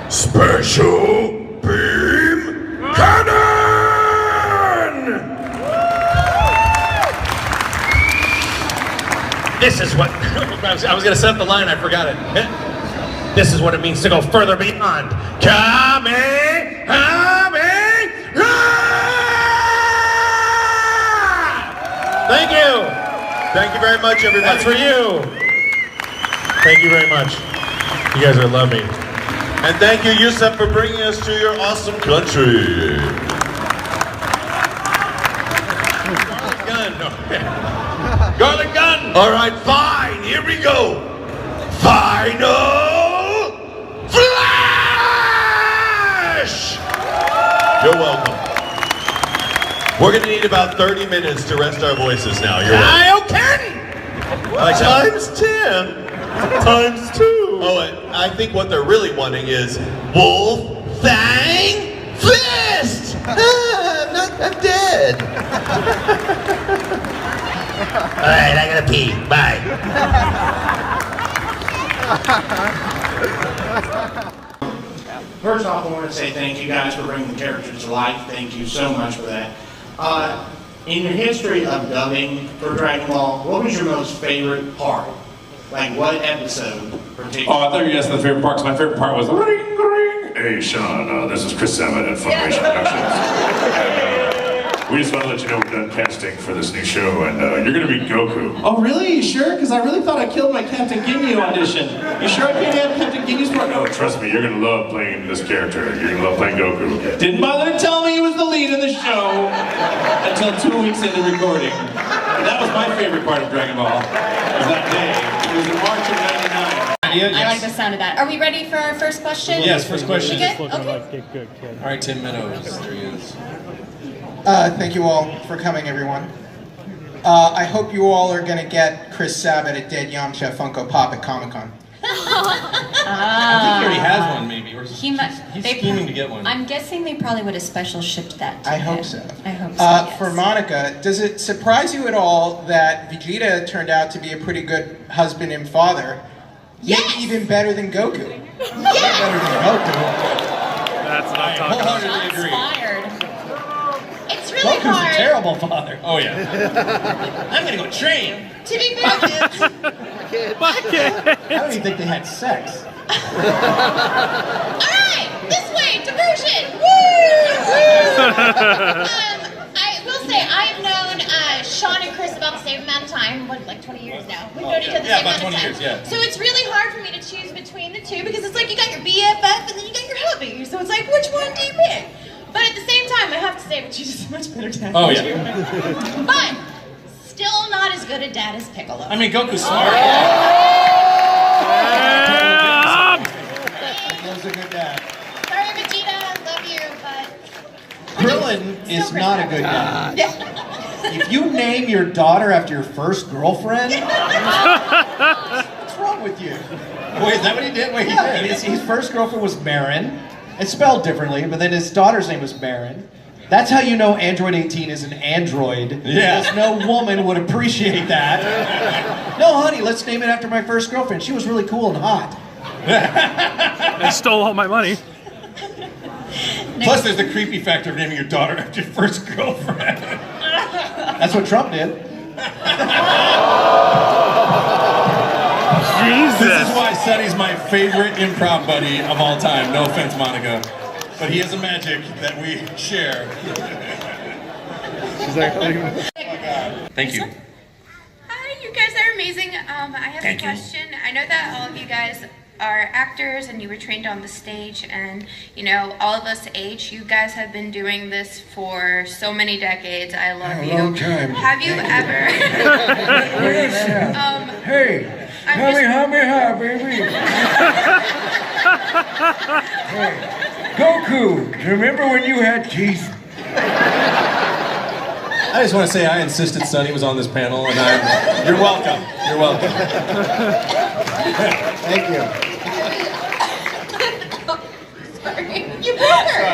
Special Beam Cannon!
This is what, I was going to set up the line, I forgot it. This is what it means to go further beyond. Kamehameha! Thank you.
Thank you very much, everybody.
That's for you. Thank you very much. You guys are lovely.
And thank you, Yusuf, for bringing us to your awesome country.
Gun. No. Garlic gun.
All right, fine. Here we go. Final Flash! You're welcome. We're gonna need about 30 minutes to rest our voices now. You're welcome. Times 10. Times 2. Oh, I think what they're really wanting is Wolf Fang Fist! I'm dead. Alright, I gotta pee. Bye.
First off, I want to say thank you guys for bringing the characters to life. Thank you so much for that. In your history of dubbing for Dragon Ball, what was your most favorite part? Like what episode particularly?
Oh, I thought you asked the favorite part, because my favorite part was ring, ring. Hey, Sean, this is Chris Samet at Funimation Productions. We just want to let you know we're done casting for this new show, and you're going to be Goku.
Oh, really? You sure? Because I really thought I killed my Captain Ginyu audition. You sure I can't have Captain Ginyu's part?
No, trust me, you're going to love playing this character. You're going to love playing Goku.
Didn't bother to tell me he was the lead in the show until 2 weeks into recording. And that was my favorite part of Dragon Ball. Was that day. It was in March of '99.
I like the sound of that. Are we ready for our first question?
Yes, first question.
You good? Okay.
All right, Tim Meadows. There he is.
Thank you all for coming, everyone. I hope you all are going to get Chris Sabat a dead Yamcha Funko Pop at Comic-Con.
I think he already has one, maybe. Or he's scheming to get one.
I'm guessing they probably would have special shipped that to
I
him.
hope so.
I hope so, yes.
For Monica, does it surprise you at all that Vegeta turned out to be a pretty good husband and father?
Yes!
Maybe even better than Goku.
Yes!
Better than Goku.
That's what I'm talking about.
Wholeheartedly agree.
It's really
Goku's
hard.
a terrible father. Oh, yeah. I'm going to go train.
To be fair,
I don't even think they had sex.
Alright, this way, diversion! Woo! I will say, I have known Sean and Chris about the same amount of time, like 20 years now. We've known each other the same amount of time.
Years,
So it's really hard for me to choose between the two because it's like you got your BFF and then you got your hubby. So it's like, which one do you pick? But at the same time, I have to say, Vegeta's a much better dad.
Oh, yeah.
But still not as good a dad as Piccolo.
I mean, Goku's smart.
Piccolo's a good dad.
Sorry, Vegeta, I love you, but...
Krillin is not a good dad. If you name your daughter after your first girlfriend, what's wrong with you?
Wait, is that what he did? Wait,
Yeah, his first girlfriend was Marin. It's spelled differently, but then his daughter's name was Marin. That's how you know Android 18 is an android.
Yeah.
Because no woman would appreciate that. No, honey, let's name it after my first girlfriend. She was really cool and hot.
They stole all my money.
Plus, there's the creepy factor of naming your daughter after your first girlfriend.
That's what Trump did.
Jesus.
This is why Sonny's my favorite improv buddy of all time. No offense, Monica. But he has a magic that we share. Thank you.
Hi, you guys are amazing. I have a question. I know that all of you guys are actors and you were trained on the stage, and you know, all of us age. You guys have been doing this for so many decades. I love you.
A long time.
Have you ever?
Hey, hi, baby. Hey, Goku, remember when you had teeth?
I just want to say I insisted Sonny was on this panel, and you're welcome. You're welcome.
Thank you.
Sorry. You broke her.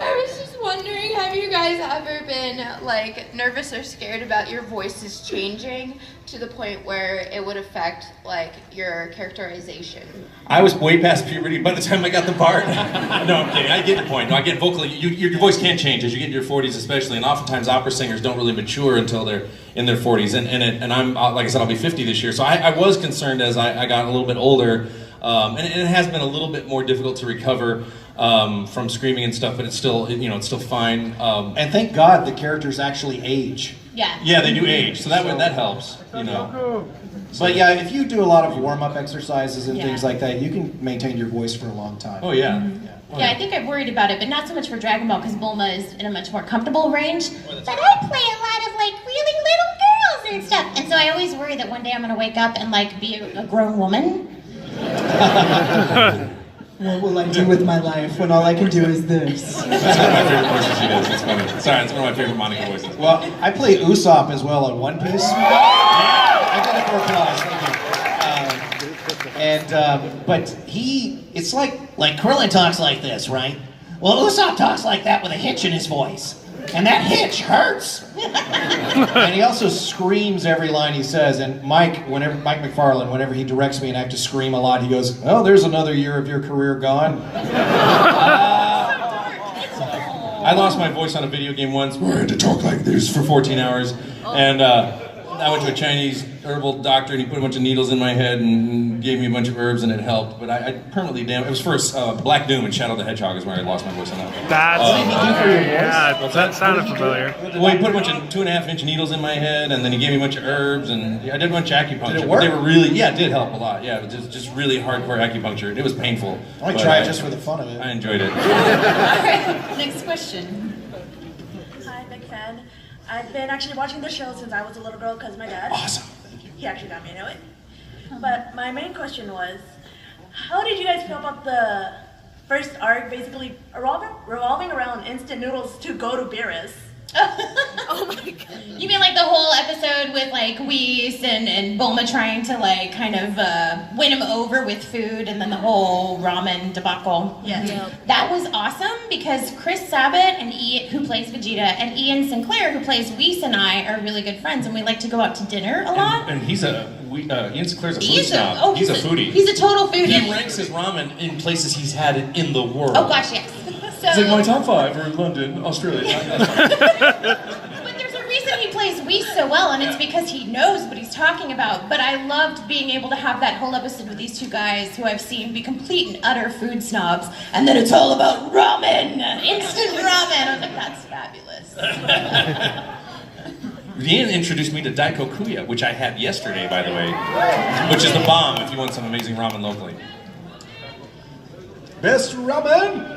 I was just wondering, have you guys ever been like nervous or scared about your voices changing to the point where it would affect like your characterization?
I was way past puberty by the time I got the part. No, I'm kidding. I get the point. No, I get vocally. Your voice can change as you get in your 40s, especially, and oftentimes opera singers don't really mature until they're in their 40s. And I'm like I said, I'll be 50 this year, so I was concerned as I got a little bit older, and it has been a little bit more difficult to recover from screaming and stuff, but it's still it's still fine.
And thank God the characters actually age.
Yeah.
Yeah, they do age, so that helps.
But yeah, if you do a lot of warm-up exercises and things like that, you can maintain your voice for a long time.
Oh yeah.
Yeah, I think I'm worried about it, but not so much for Dragon Ball because Bulma is in a much more comfortable range. But I play a lot of like really little girls weird stuff. And so I always worry that one day I'm gonna wake up and like be a grown woman.
What will I do with my life when all I can do is this?
That's one of my favorite voices she does. It's funny. Sorry, it's one of my favorite Monica voices.
Well, I play Usopp as well on One Piece. I got it for applause. Thank you. But it's like Krillin talks like this, right? Well, Usopp talks like that with a hitch in his voice. And that hitch hurts. And he also screams every line he says. And Mike McFarlane, whenever he directs me and I have to scream a lot, he goes, "Oh, there's another year of your career gone." I lost my voice on a video game once where I had to talk like this for 14 hours. And I went to a Chinese herbal doctor and he put a bunch of needles in my head and gave me a bunch of herbs and it helped. But I permanently it was for Black Doom and Shadow the Hedgehog is where I lost my voice on that.
That's
what did he do for your voice?
Yeah, that sounded familiar.
Well, he put a bunch of 2.5-inch needles in my head and then he gave me a bunch of herbs and I did a bunch of acupuncture.
Did it work?
They were really, it did help a lot. Yeah, it was just really hardcore acupuncture. It was painful.
I might try it just for the fun of it.
I enjoyed it.
All right, next question.
Hi, big fan. I've been actually watching the show since I was a little girl because my dad.
Awesome.
He actually got me into it. But my main question was, how did you guys feel about the first arc basically revolving around instant noodles to go to Beerus?
Oh my god. You mean like the whole episode with like Whis and Bulma trying to like kind of win him over with food and then the whole ramen debacle?
Yes.
Yep. That was awesome because Chris Sabat and who plays Vegeta and Ian Sinclair who plays Whis and I are really good friends and we like to go out to dinner a lot.
And he's Ian Sinclair's a food snob. He's a foodie.
He's a total foodie.
He ranks his ramen in places he's had it in the world.
Oh gosh, yes. So,
it's like my top 5 are London, Australia.
But there's a reason he plays Whis so well, and it's because he knows what he's talking about. But I loved being able to have that whole episode with these two guys who I've seen be complete and utter food snobs, and then it's all about ramen, instant ramen. I was like, that's fabulous.
Ian introduced me to Daikokuya, which I had yesterday, by the way, which is the bomb if you want some amazing ramen locally.
Best ramen?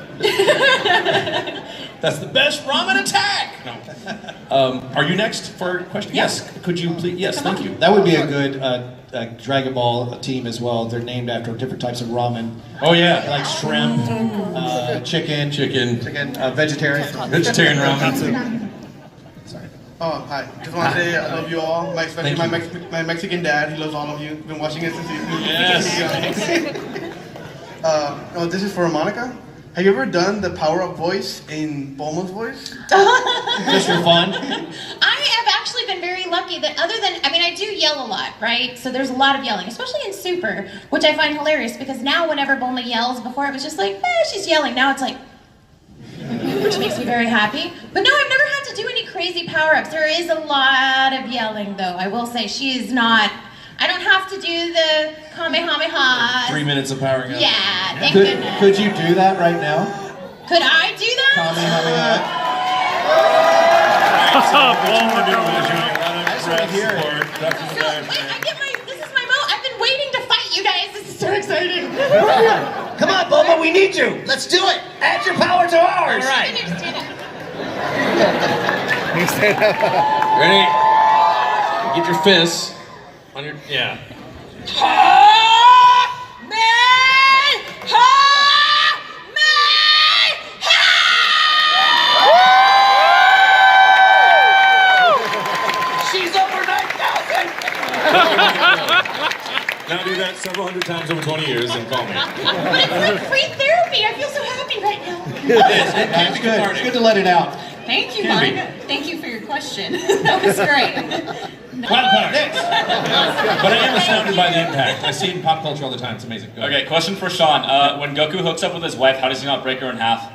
That's the best ramen attack! No. Are you next for a question? Yes. Could you please? Yes, thank you.
That would be a good Dragon Ball team as well. They're named after different types of ramen.
Oh yeah.
Like shrimp, chicken, vegetarian ramen.
Oh, hi. Just want to say I love you all. Especially my Mexican dad. He loves all of you. Been watching it since he was oh, this is for Monica. Have you ever done the power-up voice in Bulma's voice?
Just for fun?
I have actually been very lucky that I do yell a lot, right? So there's a lot of yelling, especially in Super, which I find hilarious because now whenever Bulma yells, before it was just like, she's yelling. Now it's like, which makes me very happy. But no, I've never had to do any crazy power-ups. There is a lot of yelling, though. I will say she is not... I don't have to do the Kamehameha.
3 minutes of powering up.
Yeah, thank goodness.
Could you do that right now?
Could I do that?
Kamehameha.
I just want to hear it.
This is my moment. I've been waiting to fight you guys. This is so exciting.
Come on, Bulma, we need you. Let's do it. Add your power to ours.
All right.
Ready? Get your fists on your, yeah.
She's over 9,000.
Now do that several hundred times over 20 years and call me.
But it's like free therapy. I feel so happy right now.
It's good. It's good to let it out.
Thank you,
Can be.
Monica. Thank you for your question. That was great.
But I am astounded by the impact. I see it in pop culture all the time. It's amazing. Go ahead.
Okay, question for Sean. When Goku hooks up with his wife, how does he not break her in half?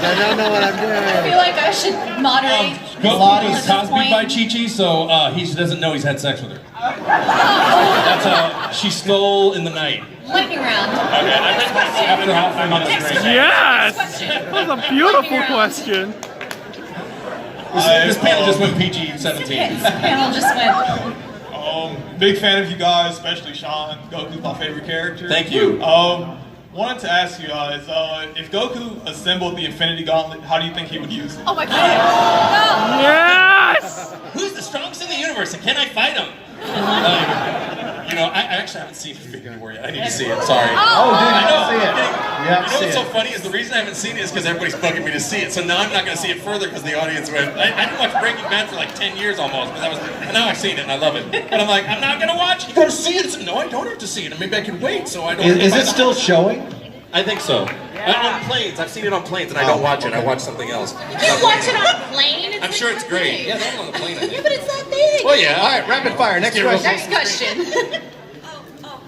I don't know what I'm doing.
I feel like I should moderate.
Goku was Cosby'd by Chi-Chi, so he doesn't know he's had sex with her. That's she stole in the night.
Lightning round.
Okay, I think after halfway on the screen.
Yes! That was a beautiful question.
This panel just went PG-17.
This panel just went.
Big fan of you guys, especially Sean. Goku's my favorite character.
Thank you.
Wanted to ask you, if Goku assembled the Infinity Gauntlet, how do you think he would use it?
Oh my god!
Yes!
Who's the strongest in the universe and can I fight him? I actually haven't seen Infinity War yet. I need to see it, sorry.
Oh, dude,
I know.
see it. You have to see
what's so
it.
funny is the reason I haven't seen it is because everybody's bugging me to see it. So now I'm not going to see it further because the audience went. I didn't watch Breaking Bad for like 10 years almost, and now I've seen it and I love it. But I'm like, I'm not going to watch it. You got to see it. It's, no, I don't have to see it. Maybe I can wait so I don't.
Is it still showing?
I think so. On planes. I've seen it on planes and I don't watch it. I watch something else.
You can watch it on a plane. It's
I'm sure it's great. Yeah, that one on the plane.
Yeah, but it's that big.
Well, yeah.
All right, rapid fire. Next question.
Next question.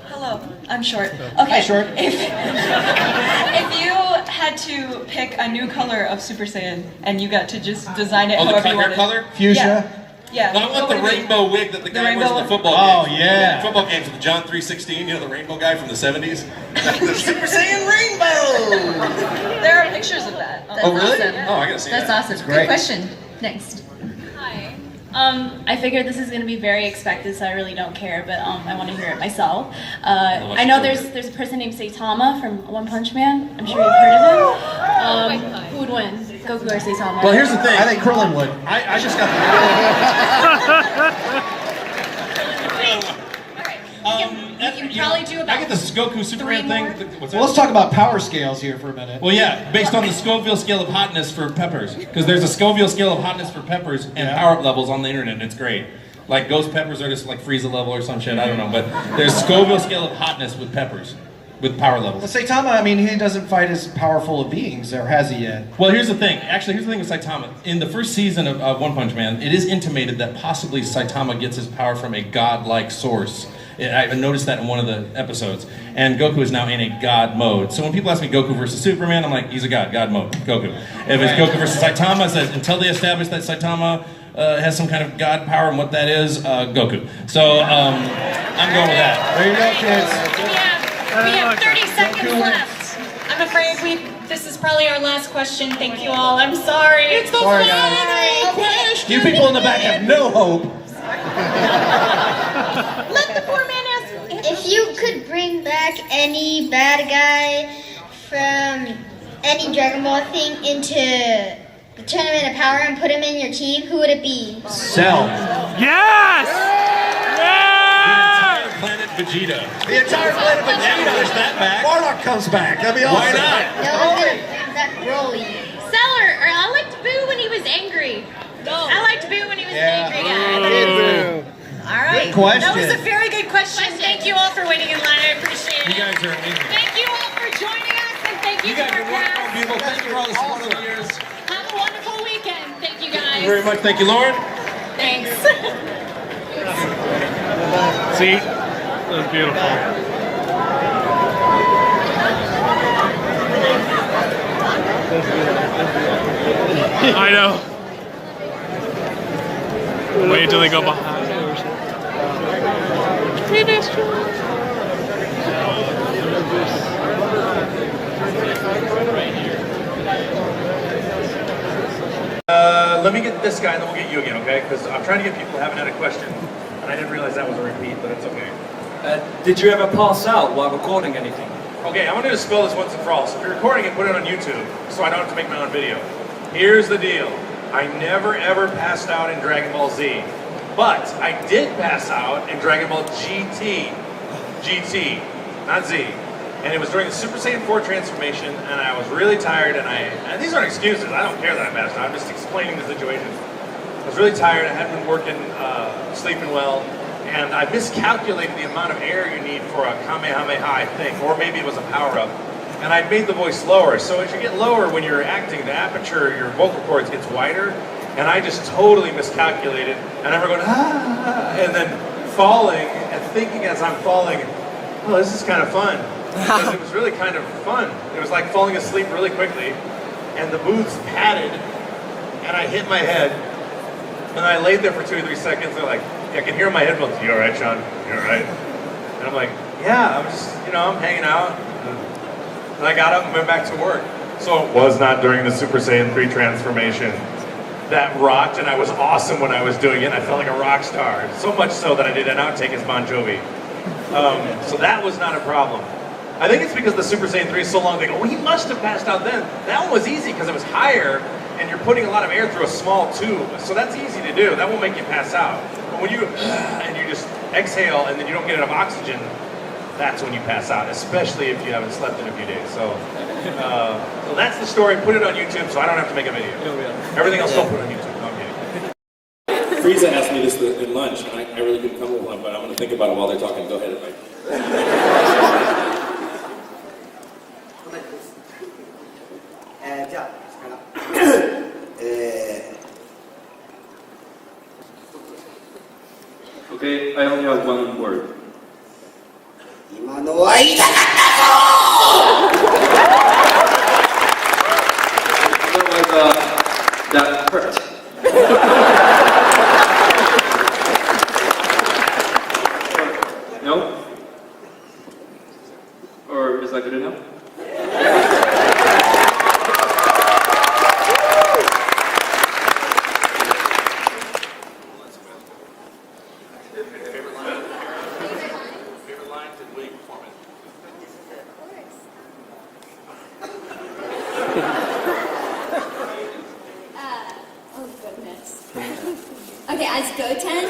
Hello, I'm Short. Okay.
Hi, Short.
If you had to pick a new color of Super Saiyan and you got to just design it however you wanted.
color?
Fuchsia.
Yeah.
No, I want the rainbow wig that the guy wears in the football games.
Oh, yeah.
Football games with the John 3:16, you know, the rainbow guy from the 70s? The Super Saiyan Rainbow!
There are pictures of that.
Oh, really?
Awesome.
Oh, I gotta see
That's
that.
awesome.
great.
Good question. Next.
Hi. I figured this is going to be very expected, so I really don't care, but I want to hear it myself. I know there's a person named Saitama from One Punch Man. I'm sure you've heard of him. Who would win, Goku or Saitama?
Well, here's the thing.
I think Krillin would.
I just got
You can probably do
I
about
get the Goku Superman thing. What's that?
Well, let's talk about power scales here for a minute.
Well, yeah, based on the Scoville scale of hotness for peppers. Because there's a Scoville scale of hotness for peppers and power-up levels on the internet, and it's great. Like, ghost peppers are just like Frieza level or some shit, I don't know. But there's Scoville scale of hotness with peppers, with power levels.
Well, Saitama, I mean, he doesn't fight as powerful of beings, or has he yet?
Well, here's the thing. Actually, here's the thing with Saitama. In the first season of One Punch Man, it is intimated that possibly Saitama gets his power from a godlike source. I noticed that in one of the episodes. And Goku is now in a god mode. So when people ask me Goku versus Superman, I'm like, he's a god mode, Goku. If it's Goku versus Saitama, it says, until they establish that Saitama has some kind of god power and what that is, Goku. So I'm going with that.
There you go, kids.
We have 30 seconds left. I'm afraid this is probably our last question. Thank you all. I'm sorry. It's the
Sorry,
final
guys.
question.
You people in the back have no hope.
Let the poor man ask.
If you could bring back any bad guy from any Dragon Ball thing into the Tournament of Power and put him in your team, who would it be?
Cell.
Yes!
The entire planet Vegeta.
The entire planet Vegeta.
Push that back.
Warlock comes back. That'd be awesome.
Why not?
No one's gonna bring back Broly.
Seller, or I liked Boo when he was angry. I liked Boo when he was angry. All right.
Good question.
That was a very good question. Thank you all for waiting in line. I appreciate it.
You guys are amazing.
Thank you all for joining us, and thank you,
You guys
to
are
our
wonderful,
cast.
beautiful. Thank you for all the support over the years.
Have a wonderful weekend. Thank you, guys.
Thank you very much. Thank you, Lauren.
Thanks.
See? That was beautiful. I know. Wait until they go behind.
Let me get this guy and then we'll get you again, okay? Because I'm trying to get people who haven't had a question. And I didn't realize that was a repeat, but it's okay.
Did you ever pass out while recording anything?
Okay, I want to just spell this once and for all. So if you're recording it, put it on YouTube so I don't have to make my own video. Here's the deal. I never ever passed out in Dragon Ball Z. But I did pass out in Dragon Ball GT. GT, not Z. And it was during the Super Saiyan 4 transformation, and I was really tired, and these aren't excuses, I don't care that I passed out, I'm just explaining the situation. I was really tired, I hadn't been working, sleeping well, and I miscalculated the amount of air you need for a Kamehameha, I think, or maybe it was a power-up. And I'd made the voice lower, so as you get lower when you're acting, the aperture, your vocal cords gets wider, and I just totally miscalculated, and I remember going, ah, and then falling, and thinking as I'm falling, oh, this is kind of fun. Because it was really kind of fun. It was like falling asleep really quickly, and the booths padded, and I hit my head, and I laid there for 2 or 3 seconds. They're like, I can hear in my headphones, "You all right, Sean? You all right?" And I'm like, yeah, I'm just, I'm hanging out. And I got up and went back to work. So it was not during the Super Saiyan 3 transformation. That rocked, and I was awesome when I was doing it. I felt like a rock star. So much so that I did an outtake as Bon Jovi. So that was not a problem. I think it's because the Super Saiyan 3 is so long, they go, well, he must have passed out then. That one was easy because it was higher, and you're putting a lot of air through a small tube, so that's easy to do. That won't make you pass out. But when you, and you just exhale, and then you don't get enough oxygen, that's when you pass out, especially if you haven't slept in a few days. So that's the story. Put it on YouTube so I don't have to make a video. Everything else, don't put it on YouTube. No, I'm kidding.
Frieza asked me this in lunch, and I really couldn't come up with one, but I'm going to think about it while they're talking. Go ahead, Mike.
Okay, I only have one word.
今のは痛かったぞ
That hurt. No? Or is that good enough?
Okay, as Goten,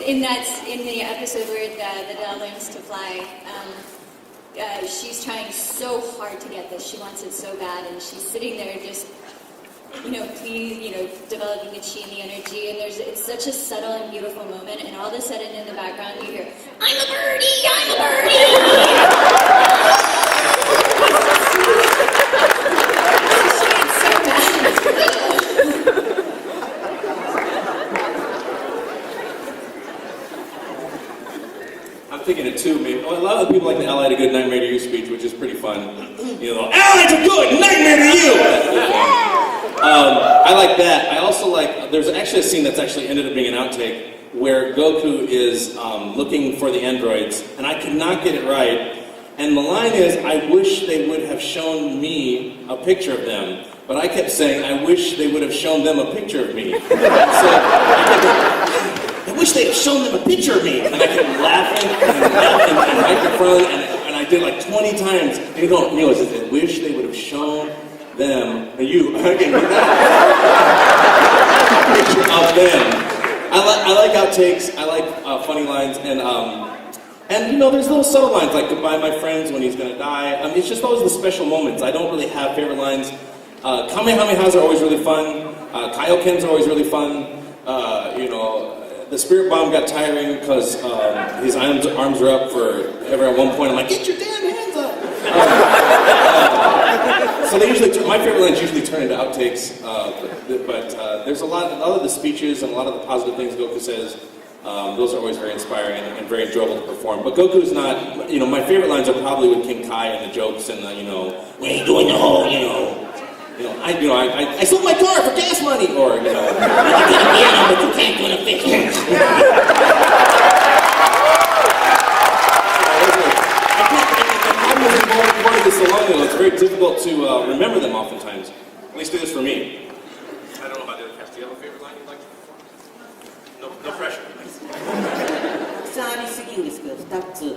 in the episode where the doll learns to fly, she's trying so hard to get this. She wants it so bad, and she's sitting there just, developing the chi and the energy. And it's such a subtle and beautiful moment. And all of a sudden, in the background, you hear, "I'm a birdie! I'm a birdie!" She gets so mad.
I'm thinking it too, maybe. Well, a lot of people like to Allied a good nightmare to you speech, which is pretty fun. Allied's a good nightmare to you! I like that. I also like, there's actually a scene that's actually ended up being an outtake where Goku is looking for the androids, and I could not get it right. And the line is, I wish they would have shown me a picture of them. But I kept saying, I wish they would have shown them a picture of me. So I wish they'd have shown them a picture of me. And I kept laughing and microphone, and I did like 20 times. And you go, Neil, I wish they would have shown them, and you, I can get that picture of them. I like outtakes, I like funny lines, and there's little subtle lines like goodbye my friends when he's gonna die. It's just always the special moments. I don't really have favorite lines. Kamehamehas are always really fun. Kaiokens are always really fun. The spirit bomb got tiring because his arms were up forever at one point. I'm like, get your damn hands up! So they my favorite lines usually turn into outtakes, but there's a lot of the speeches and a lot of the positive things Goku says. Those are always very inspiring and very enjoyable to perform. But Goku's not, my favorite lines are probably with King Kai and the jokes and the, we ain't doing the whole, I sold my car for gas money, or, you can get a piano, but you can't go to fix so long ago, it's very difficult to remember them oftentimes. At least it is for me. I don't know about the other cast. Do you have a favorite line you'd like to perform? No pressure.
ありすぎるんですけど、2つ。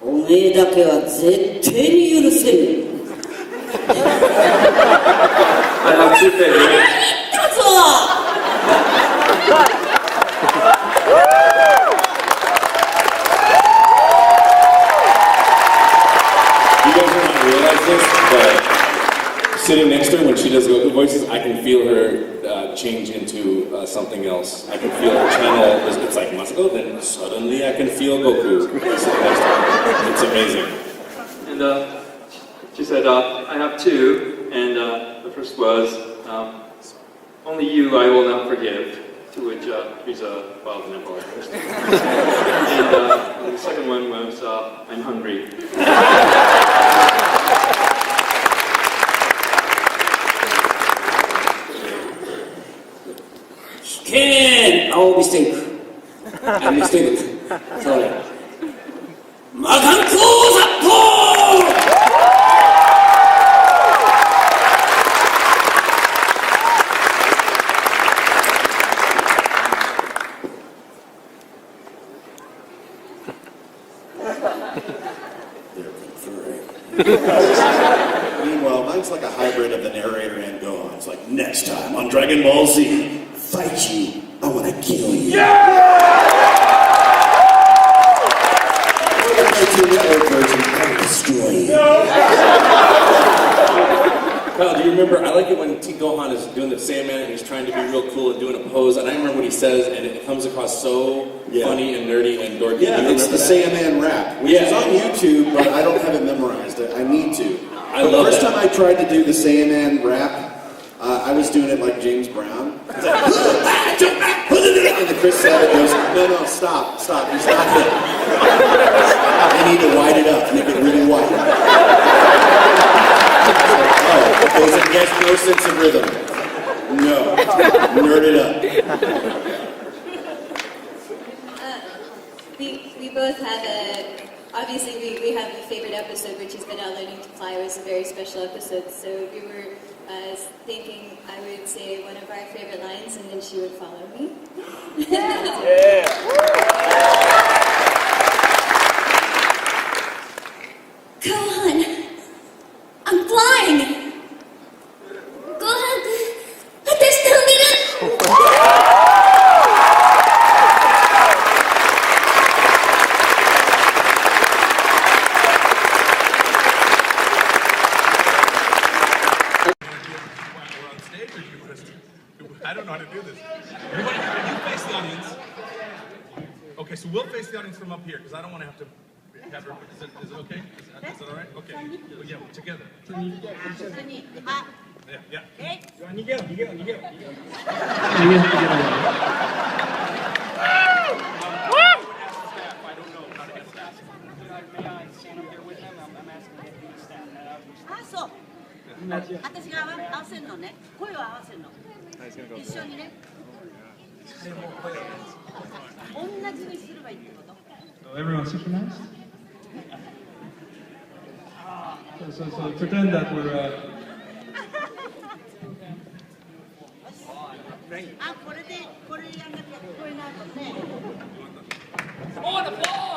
おめえだけは絶対に許せぬ。
I have two favorites.
だぞ!
You guys might not realize this, but sitting next to her when she does Goku voices, I can feel her change into something else. I can feel her channel. It's like Masako, then suddenly I can feel Goku sitting next to her. It's amazing.
And she said, I have two, and the first was, only you I will not forgive, to which Frieza filed an empire. And the second one was, I'm hungry.
Ken! I will mistake. I mistake. Sorry. Maganko Zappo!
Meanwhile, mine's like a hybrid of the narrator and Gohan. It's like, next time on Dragon Ball Z, fight you, I want to kill you. For the Cartoon Network version, I will destroy you.
Kyle, do you remember, I like it when Gohan is doing the Sandman and he's trying to be real cool and doing a pose, and I remember what he says, and it comes across so funny and nerdy and dorky.
Yeah, it's the Sandman rap, which is on YouTube, but I don't have it memorized. I need to.
I love
the first
that.
time I tried to do the Sandman rap, I was doing it like James Brown. It's like, and the Chris Sabat goes, no, stop, you stop it. I need to white it up, make it really white. Oh, it has no sense of rhythm. No, nerd it up.
We both have obviously we have a favorite episode, which is Vidal learning to fly. It was a very special episode, so we were thinking I would say one of our favorite lines, and then she would follow me. Gohan, I'm flying! Gohan,
I don't know how to do this. You face the audience. Okay, so we'll face the audience from up here, because I don't want to have to have her. Is it okay? Is that all right? Okay. Well, yeah, together. Yeah.
So everyone synchronized? So pretend that we're...
On the floor!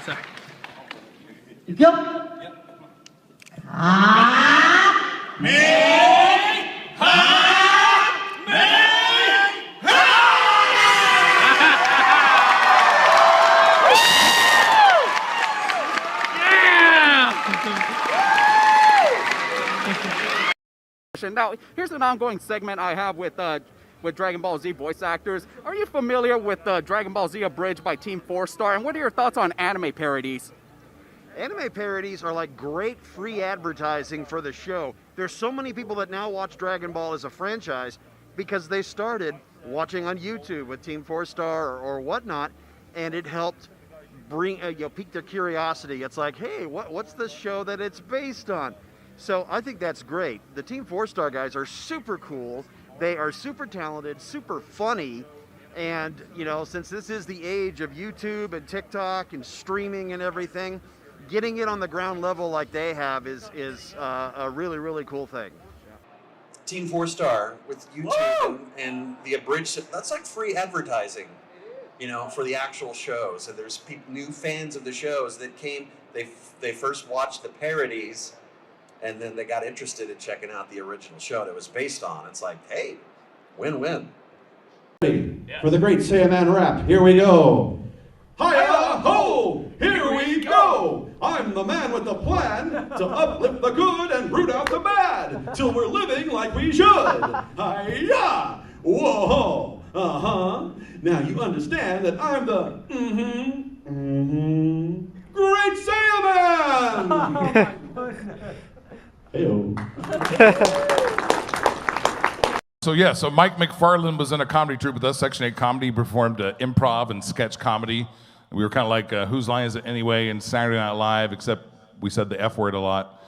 Sorry.
Go!
Now, here's an ongoing segment I have with Dragon Ball Z voice actors. Are you familiar with Dragon Ball Z Abridged by Team 4-Star? And what are your thoughts on anime parodies?
Anime parodies are like great free advertising for the show. There's so many people that now watch Dragon Ball as a franchise because they started watching on YouTube with Team 4-Star or whatnot, and it helped bring pique their curiosity. It's like, hey, what's this show that it's based on? So I think that's great. The Team 4-Star guys are super cool. They are super talented, super funny. And, since this is the age of YouTube and TikTok and streaming and everything, getting it on the ground level like they have is a really, really cool thing.
Team 4-Star with YouTube and the abridged, that's like free advertising, for the actual show. So there's new fans of the shows that came, they first watched the parodies, and then they got interested in checking out the original show that it was based on. It's like, hey, win-win.
For the great Saiyaman rap, here we go. Hi-ya-ho! Here we go! I'm the man with the plan to uplift the good and root out the bad till we're living like we should. Hi-ya! Whoa! Uh-huh. Now you understand that I'm the great Saiyaman! Hey-o.
So Mike McFarland was in a comedy troupe with us, Section 8 Comedy. He performed improv and sketch comedy. We were kind of like, whose line is it anyway, in Saturday Night Live, except we said the F word a lot.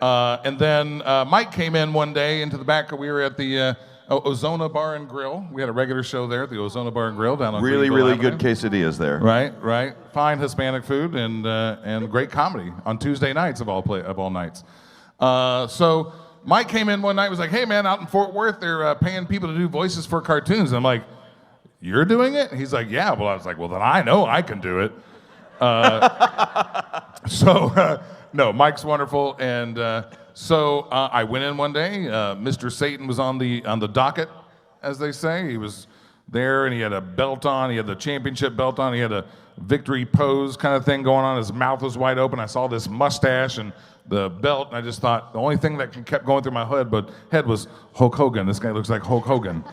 And then Mike came in one day into the back. We were at the Ozona Bar and Grill. We had a regular show there at the Ozona Bar and Grill down on
Really
Greenville
good
Avenue.
quesadillas there.
Right. Fine Hispanic food and great comedy on Tuesday nights of all nights. So Mike came in one night and was like, hey man, out in Fort Worth, they're paying people to do voices for cartoons. I'm like, you're doing it? He's like, yeah. Well, I was like, well, then I know I can do it. No, Mike's wonderful. And so I went in one day. Mr. Satan was on the docket, as they say. He was there, and he had a belt on. He had the championship belt on. He had a victory pose kind of thing going on. His mouth was wide open. I saw this mustache and the belt, and I just thought the only thing that kept going through my head was Hulk Hogan. This guy looks like Hulk Hogan.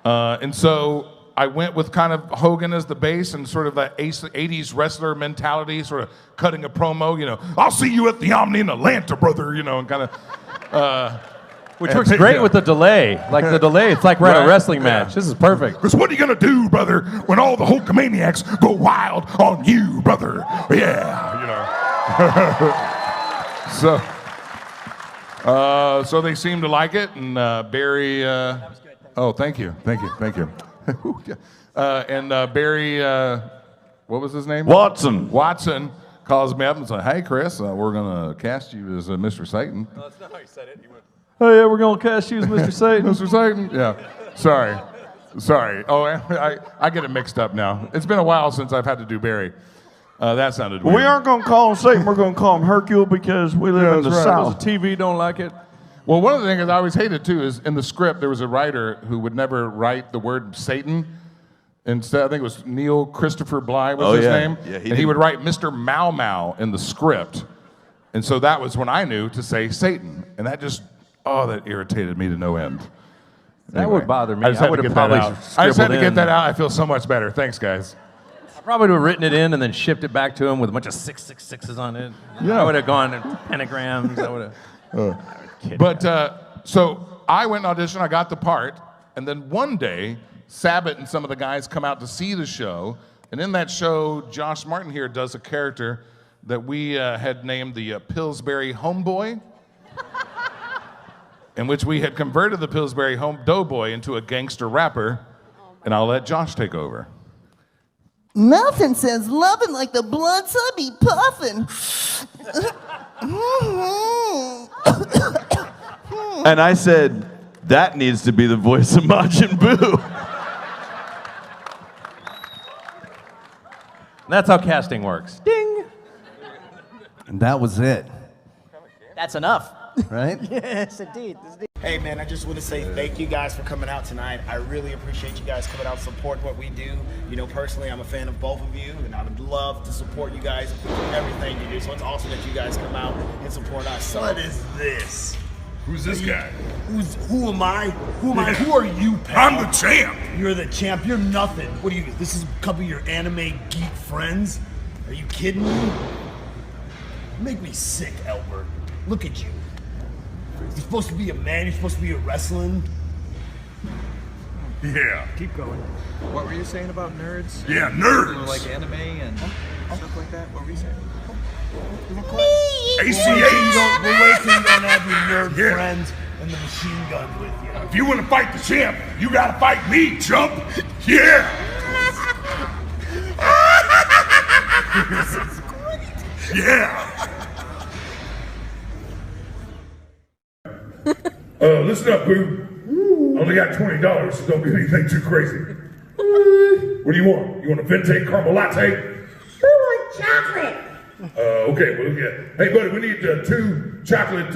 And so I went with kind of Hogan as the base and sort of that 80s wrestler mentality, sort of cutting a promo, you know, I'll see you at the Omni in Atlanta, brother, you know, and kind of...
Which works great with the delay. Like the delay, it's like we're at a wrestling match. This is perfect.
Because what are you going to do, brother, when all the Hulkamaniacs go wild on you, brother? Yeah, you know. So they seem to like it, and Barry... oh, thank you. And Barry, what was his name?
Watson.
Watson calls me up and says, hey, Chris, we're going to cast you as Mr. Satan.
No, that's not how you said it. He went,
Oh, yeah, we're going to cast you as Mr. Satan.
Mr. Satan? Yeah. Sorry. Oh, I get it mixed up now. It's been a while since I've had to do Barry. That sounded weird.
We aren't going to call him Satan. We're going to call him Hercule because we live in the South.
The TV don't like it. Well, one of the things I always hated, too, is in the script, there was a writer who would never write the word Satan. Instead, I think it was Neil Christopher Bly was his name.
Yeah,
and he would write Mr. Mau Mau in the script. And so that was when I knew to say Satan. And that just... Oh, that irritated me to no end.
That would bother me.
I just had to get that out. I just had to get that out. I feel so much better. Thanks, guys.
I probably would have written it in and then shipped it back to him with a bunch of 666s on it. Yeah. I would have gone in pentagrams. I would have.
But so I went and auditioned. I got the part. And then one day, Sabat and some of the guys come out to see the show. And in that show, Josh Martin here does a character that we had named the Pillsbury Homeboy, in which we had converted the Pillsbury Doughboy into a gangster rapper, and I'll let Josh take over.
Nothing says loving like the blunts I be puffing.
And I said, that needs to be the voice of Majin Buu.
That's how casting works. Ding!
And that was it.
That's enough.
Right?
Yes, indeed.
Hey, man, I just want to say thank you guys for coming out tonight. I really appreciate you guys coming out and support what we do. You know, personally, I'm a fan of both of you, and I would love to support you guys with everything you do. So it's awesome that you guys come out and support us. So,
What is this?
Who's this guy?
Who am I? Who am I? Who are you, pal?
I'm the champ.
You're the champ. You're nothing. What are you? This is a couple of your anime geek friends? Are you kidding me? You make me sick, Albert. Look at you. You're supposed to be a man. You're supposed to be a wrestling.
Yeah.
Keep going.
What were you saying about nerds?
Yeah, nerds.
People like anime and stuff like that. What were you saying?
ACH.
We'll wait till you don't have your nerd friends and the machine gun with you.
If you want to fight the champ, you got to fight me, chump. Yeah.
This is great.
Yeah. Listen up, boo. Only got $20, so don't do anything too crazy. What do you want? You want a venti caramel latte?
Who wants chocolate?
Okay, well, yeah. Hey, buddy, we need 2 chocolate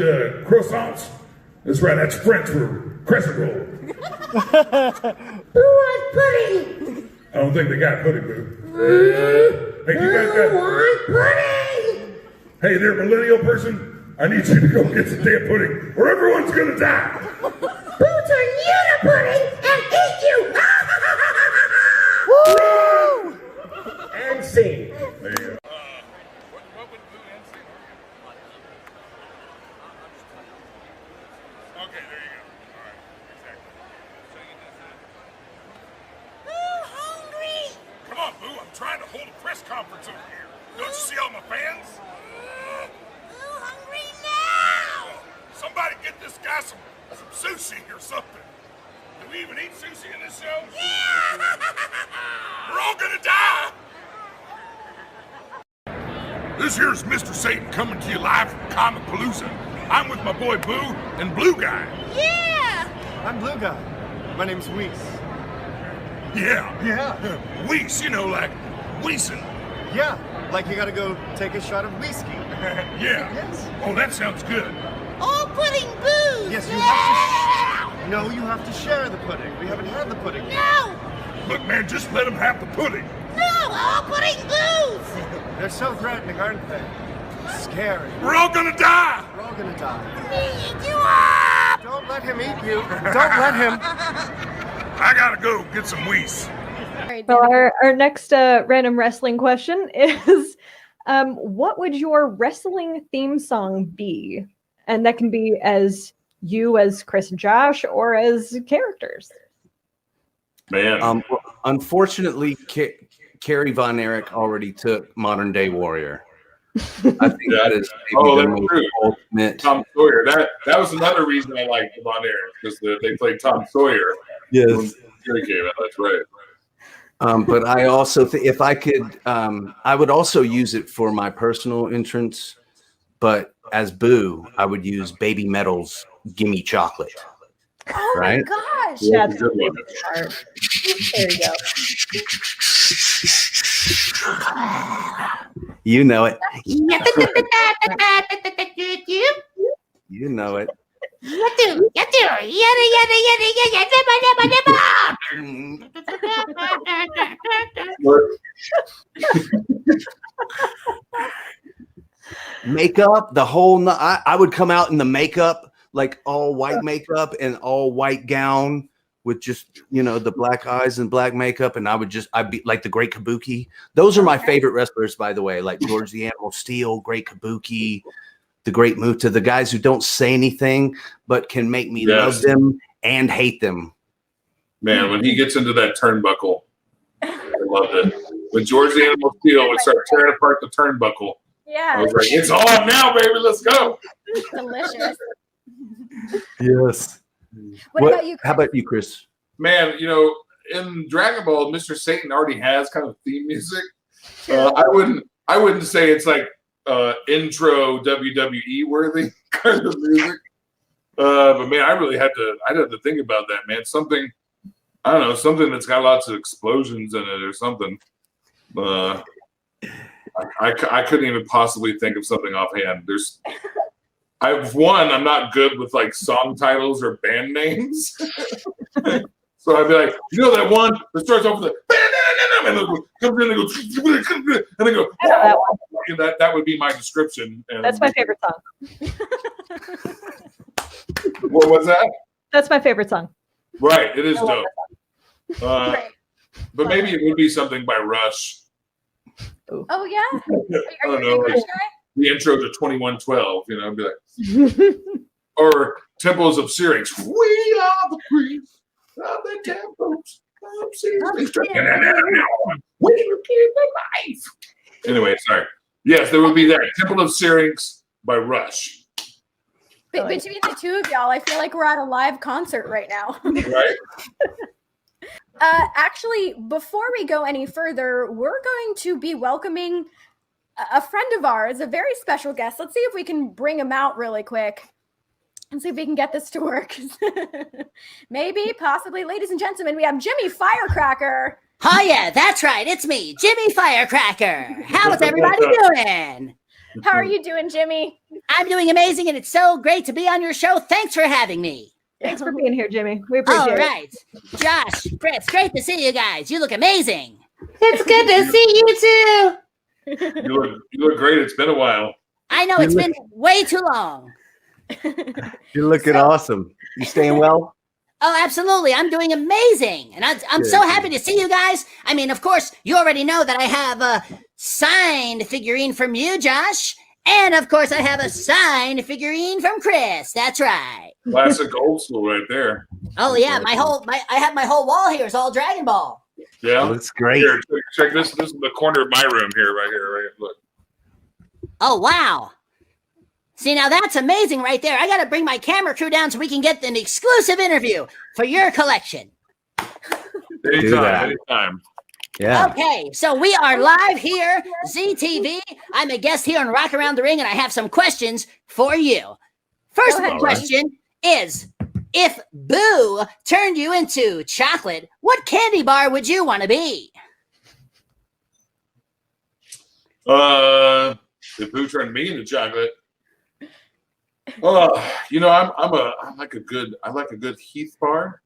croissants. That's right, that's French for crescent roll.
Who wants pudding?
I don't think they got pudding, boo. Hey, you guys got...
Who wants pudding?
Hey there, millennial person. I need you to go get some damn pudding, or everyone's gonna die.
Who turned you to pudding and eat you?
Woo!
And scene.
There you go. Come on, Boo, I'm trying to hold a press conference over here. Don't you see all my fans?
Who's hungry now?
Somebody get this guy some sushi or something. Do we even eat sushi in this show?
Yeah!
We're all gonna die! This here's Mr. Satan coming to you live from Comic Palooza. I'm with my boy Boo and Blue Guy.
Yeah!
I'm Blue Guy. My name's Weiss.
Yeah. Weiss, like Weissen.
Yeah, like you gotta go take a shot of whiskey.
Yeah.
Yes.
Oh, that sounds good.
All pudding booze.
Yes, you have to. No, you have to share the pudding. We haven't had the pudding yet.
No.
Look, man, just let them have the pudding.
No, all pudding booze.
They're so threatening, aren't they? Scary.
We're all gonna die.
We're all gonna die.
Eat you up.
Don't let him eat you. Don't let him.
I gotta go get some Weiss.
So our next random wrestling question is, what would your wrestling theme song be? And that can be as you, as Chris and Josh, or as characters.
Man.
Unfortunately, Kerry Von Erich already took Modern Day Warrior. I think that is maybe the most ultimate.
Tom Sawyer. That was another reason I liked Von Erich, because they played Tom Sawyer.
Yes.
When Kerry came out. That's right.
But I also think if I could, I would also use it for my personal entrance. But as Boo, I would use Baby Metal's "Gimme Chocolate."
Oh
right?
my gosh!
Yeah,
That's
good
my
one.
favorite part. There you go.
You know it. You know it. Makeup, the whole. I would come out in the makeup, like all white makeup and all white gown with just the black eyes and black makeup, and I'd be like the Great Kabuki. Those are my favorite wrestlers, by the way, like George the Animal Steel, Great Kabuki, the Great Muta, the guys who don't say anything but can make me love them and hate them.
Man, when he gets into that turnbuckle, I loved it. When George the Animal Steel would start tearing apart the turnbuckle,
yeah,
I was like, "It's on now, baby. Let's go."
Delicious.
Yes.
What about you, Chris?
How about you, Chris?
Man, in Dragon Ball, Mr. Satan already has kind of theme music. I wouldn't say it's like intro WWE worthy kind of music. But man, I had to think about that, man. Something, I don't know, something that's got lots of explosions in it or something. I couldn't even possibly think of something offhand. I'm not good with like song titles or band names. So I'd be like, that one that starts off with and then comes in and goes and then go. That would be my description. And
that's my favorite song.
What was that?
That's my favorite song.
Right, it is dope. But maybe it would be something by Rush.
Oh yeah.
I don't know, like the intro to 2112. I'd be like, or Temples of Syrinx. We are the priests of the temples of Syrinx. We give the life. Anyway, sorry. Yes, there would be that Temple of Syrinx by Rush.
Between the two of y'all, I feel like we're at a live concert right now.
Right?
Actually, before we go any further, we're going to be welcoming a friend of ours, a very special guest. Let's see if we can bring him out really quick and see if we can get this to work. Maybe, possibly. Ladies and gentlemen, we have Jimmy Firecracker.
Oh, yeah, that's right. It's me, Jimmy Firecracker. How's everybody doing?
How are you doing, Jimmy?
I'm doing amazing, and it's so great to be on your show. Thanks for having me.
Thanks for being here, Jimmy. We appreciate it.
All right. Josh, Chris, great to see you guys. You look amazing. It's good to see you, too.
You look great. It's been a while.
I know, it's been way too long.
You're looking awesome. You staying well?
Oh, absolutely. I'm doing amazing. And I'm so happy to see you guys. I mean, of course, you already know that I have a signed figurine from you, Josh. And, of course, I have a signed figurine from Chris. That's right.
Classic old school right there.
Oh, yeah. I have my whole wall here. It's all Dragon Ball.
Yeah.
Looks great.
Here, check this. This is the corner of my room here, right here. Look.
Oh, wow. See, now that's amazing right there. I got to bring my camera crew down so we can get an exclusive interview for your collection.
Anytime.
Yeah.
Okay, so we are live here, ZTV. I'm a guest here on Rock Around the Ring, and I have some questions for you. First question is, If Boo turned you into chocolate, what candy bar would you want to be?
If Boo turned me into chocolate, you know, I like a good Heath bar.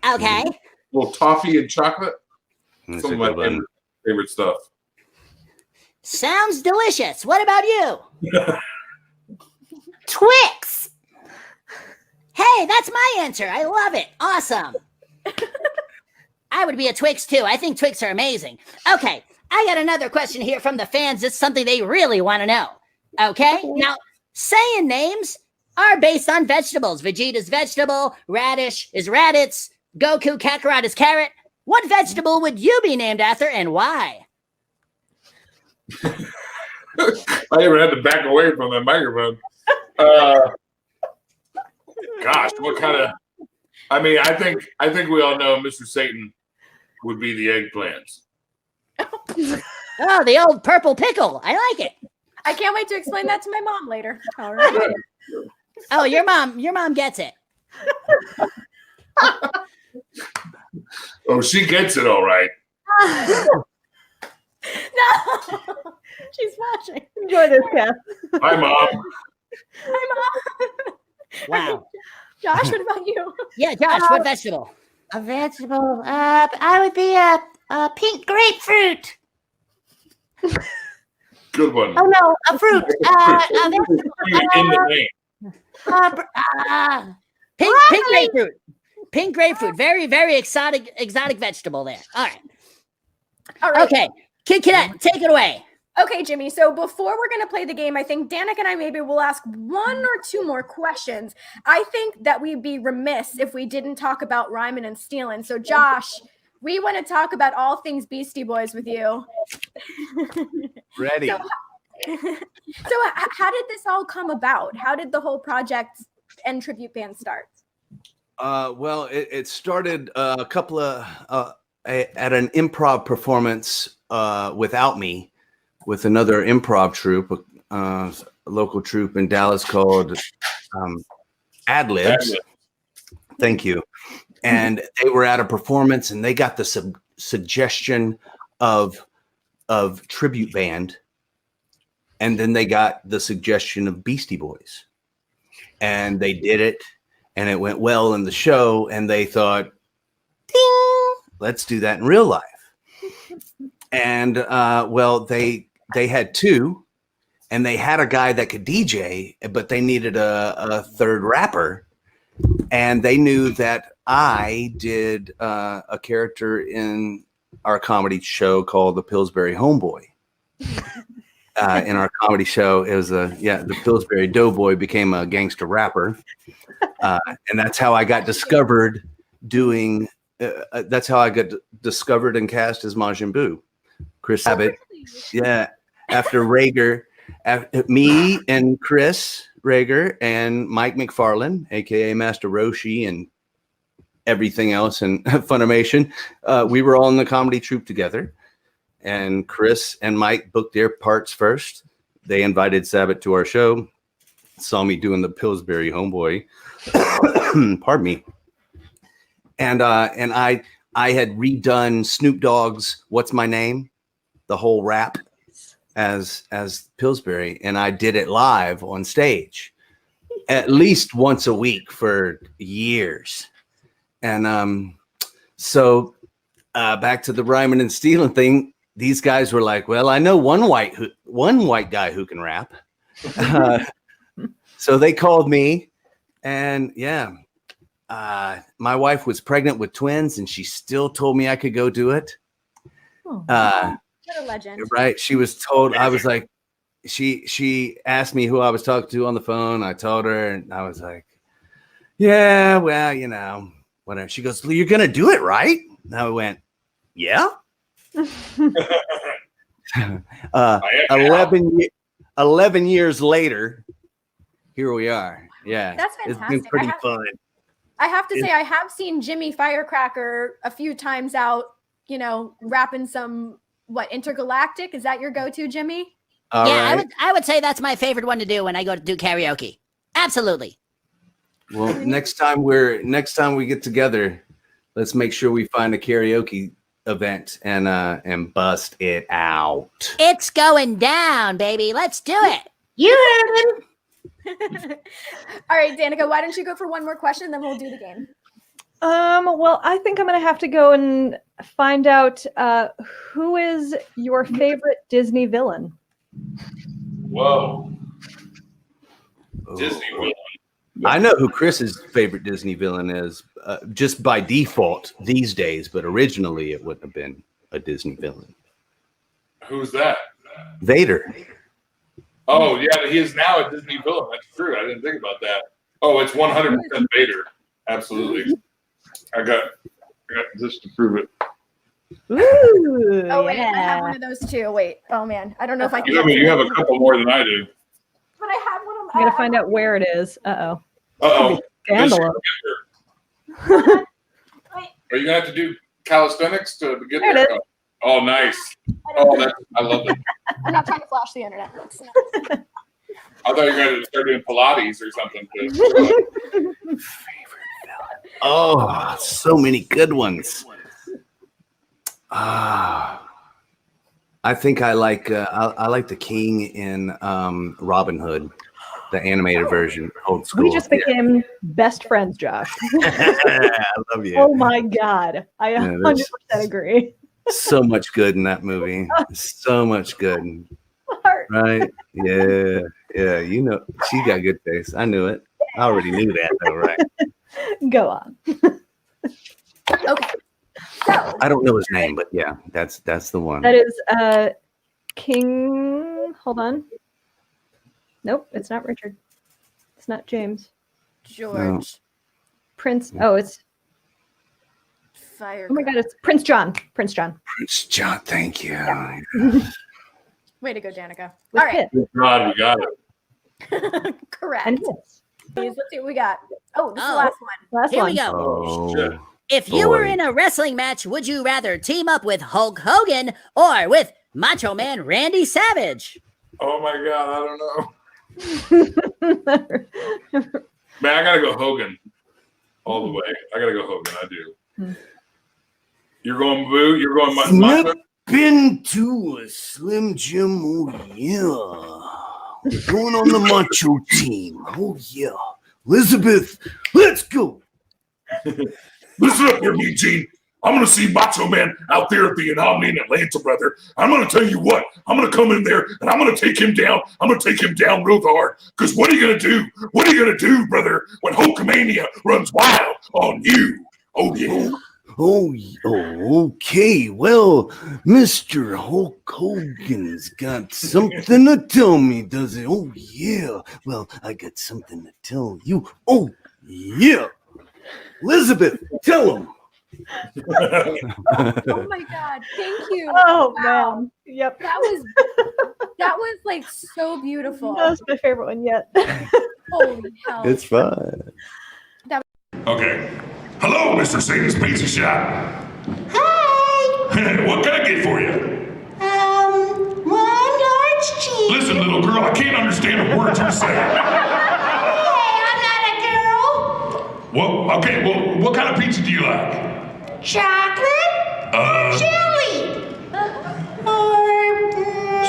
Okay.
A little toffee and chocolate.
That's
Some
a
of my
good one.
favorite stuff.
Sounds delicious. What about you? Twix. Hey, that's my answer. I love it. Awesome. I would be a Twix too. I think Twix are amazing. Okay, I got another question here from the fans. It's something they really want to know. Okay, now Saiyan names are based on vegetables. Vegeta's vegetable, Radish is Raditz, Goku Kakarot is carrot. What vegetable would you be named after and why?
I even had to back away from that microphone. Gosh, what kind of? I mean, I think we all know Mr. Satan would be the eggplants.
Oh, the old purple pickle. I like it.
I can't wait to explain that to my mom later. All right.
Oh, your mom gets it.
Oh, she gets it all right.
No, she's watching.
Enjoy this, Kath.
Hi, Mom.
Hi, Mom.
Wow.
Josh, what about you?
Yeah, Josh, what vegetable?
A vegetable. I would be a pink grapefruit.
Good one.
Oh no, a fruit. A vegetable.
In the name.
Pink grapefruit. Pink grapefruit. Very, very exotic vegetable there. All right.
All right.
Okay. Kid Cadet, take it away.
Okay, Jimmy. So before we're going to play the game, I think Danik and I maybe will ask one or two more questions. I think that we'd be remiss if we didn't talk about rhyming and stealing. So Josh, we want to talk about all things Beastie Boys with you.
Ready.
So how did this all come about? How did the whole project and tribute band start?
Well, it started a couple of at an improv performance without me, with another improv troupe, a local troupe in Dallas called Ad Libs. Thank you. And they were at a performance, and they got the suggestion of tribute band, and then they got the suggestion of Beastie Boys, and they did it, and it went well in the show, and they thought, ding, let's do that in real life. And well, they had two, and they had a guy that could DJ, but they needed a third rapper, and they knew that I did a character in our comedy show called the Pillsbury Homeboy. In our comedy show, it was the Pillsbury Doughboy became a gangster rapper, and that's how I got discovered doing. That's how I got discovered and cast as Majin Buu. Chris Abbott, yeah. After Rager, me and Chris Rager and Mike McFarlane, aka Master Roshi, and everything else in Funimation, we were all in the comedy troupe together. And Chris and Mike booked their parts first. They invited Sabbath to our show, saw me doing the Pillsbury Homeboy. Pardon me. And I had redone Snoop Dogg's "What's My Name," the whole rap as Pillsbury, and I did it live on stage at least once a week for years. And so back to the rhyming and stealing thing. These guys were like, "Well, I know one white guy who can rap." So they called me, and yeah. My wife was pregnant with twins, and she still told me I could go do it.
What a legend.
Right. She was told, I was like, she asked me who I was talking to on the phone. I told her, and I was like, yeah, well, you know, whatever. She goes, well, you're going to do it, right? And I went, yeah. 11 years later, here we are. Yeah.
That's fantastic.
It's been pretty fun.
I have to say, I have seen Jimmy Firecracker a few times out, you know, rapping some, Intergalactic? Is that your go-to, Jimmy?
Yeah, right. I would say that's my favorite one to do when I go to do karaoke. Absolutely.
Well, next time we get together, let's make sure we find a karaoke event and bust it out.
It's going down, baby. Let's do it.
You heard him.
All right, Danica, why don't you go for one more question, then we'll do the game.
Well, I think I'm gonna have to go and find out who is your favorite Disney villain.
Whoa. Disney villain.
I know who Chris's favorite Disney villain is, just by default these days, but originally it wouldn't have been a Disney villain.
Who's that?
Vader.
Oh, yeah, he is now a Disney villain. That's true. I didn't think about that. Oh, it's 100% Vader. Absolutely. I got this to prove it.
Ooh,
Oh, wait, I have one of those too. Wait. Oh, man. I don't know if I can.
You have a couple more than I do.
But I have one of
I gotta find out where it is. Uh-oh.
Uh-oh.
Scandalous.
Are you gonna have to do calisthenics to get
There
there?
it is.
Oh, nice. Oh, I love it.
I'm not trying to flash the internet.
I thought you were going to start doing Pilates or something.
Oh, so many good ones. I think I like the king in Robin Hood, the animated version, old school.
We just became best friends, Josh.
I love you.
Oh my God. I 100% agree.
So much good in that movie. So much good. Right? Yeah. Yeah. You know, she got good taste. I knew it. I already knew that though, right?
Go on.
Okay. So
I don't know his name, but yeah, that's the one.
that is King. Hold on. Nope, it's not Richard. It's not James.
George.
Prince. Oh, it's.
Fire.
Oh my God, it's Prince John. Prince John.
Prince John, thank you.
Way to go, Danica.
With
All right.
Pitt.
God, we got it.
Correct.
And his.
Let's see what we got. Oh, this is the last one.
Last
Here
one.
we go.
Oh,
If you were
boy.
in a wrestling match, would you rather team up with Hulk Hogan or with Macho Man Randy Savage?
Oh my God, I don't know. Man, I gotta go Hogan all the way. I gotta go Hogan. I do. You're going Boo. You're going Macho.
Been to a Slim Jim, oh yeah. We're going on the Macho team, oh yeah. Elizabeth, let's go.
Listen up here, Eugene. I'm going to see Macho Man out there at the Omni in Atlanta, brother. I'm going to tell you what. I'm going to come in there, and I'm going to take him down. I'm going to take him down real hard. Because what are you going to do? What are you going to do, brother, when Hulkamania runs wild on you? Oh, yeah.
Oh, okay. Well, Mr. Hulk Hogan's got something to tell me, does it? Oh, yeah. Well, I got something to tell you. Oh, yeah. Elizabeth, tell him.
Oh my God. Thank you.
Oh,
Wow.
man. Yep.
That was like so beautiful.
That was my favorite one yet.
Holy hell.
It's fun.
Okay. Hello, Mr. Satan's Pizza Shop.
Hi.
What can I get for you?
One large cheese.
Listen, little girl, I can't understand a word you're saying.
Hey, I'm not a girl.
Well, okay, well, what kind of pizza do you like?
Chocolate or jelly?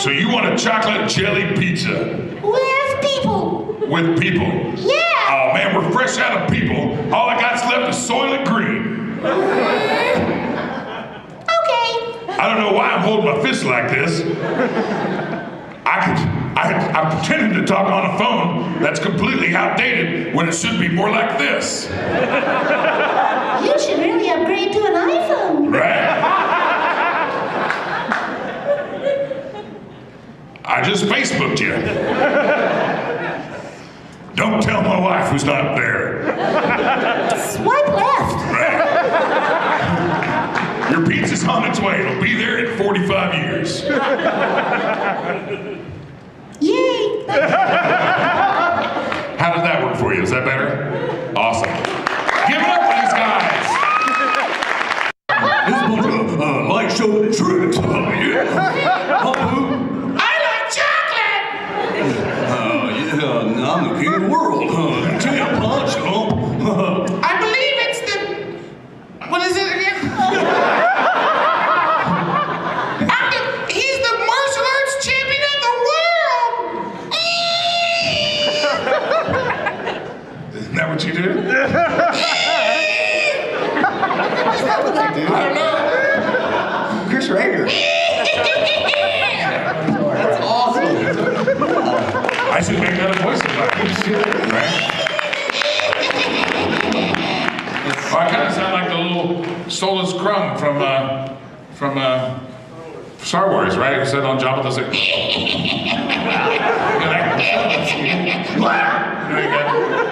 So you want a chocolate jelly pizza?
With people.
With people?
Yeah.
Oh man, we're fresh out of people. All I got's left is Soylent Green.
Okay.
I don't know why I'm holding my fist like this. I'm pretending to talk on a phone that's completely outdated when it should be more like this.
You should really upgrade to an iPhone.
Right? I just Facebooked you. Don't tell my wife who's not there.
Swipe left.
Right. Your pizza's on its way. It'll be there in 45 years.
Yay.
How does that work for you? Is that better? Awesome. Give it up for these guys.
This is a light show and treat. Yeah.
I like chocolate.
Yeah, I'm the king of the world. Tell you, Punch,
she do?
Is that what I do? I don't know. Chris Rager. That's awesome.
I should make that a voice of mine. Right? Well, I kind of sound like the little soulless crumb from Star Wars, right? Who said on Jabba the Hutt.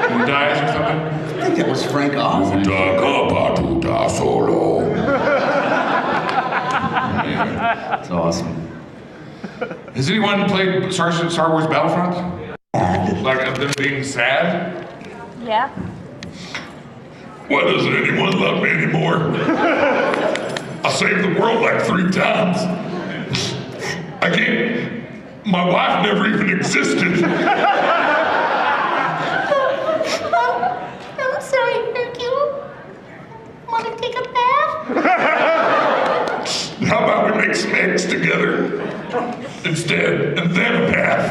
He dies or something.
I think that was Frank Oz.
Solo.
That's awesome.
Has anyone played Star Wars Battlefront? Like them being sad?
Yeah.
Why doesn't anyone love me anymore? I saved the world like 3 times. I can't. My wife never even existed.
I'm sorry, Hercule. Want to take a bath?
How about we make some eggs together instead, and then a bath?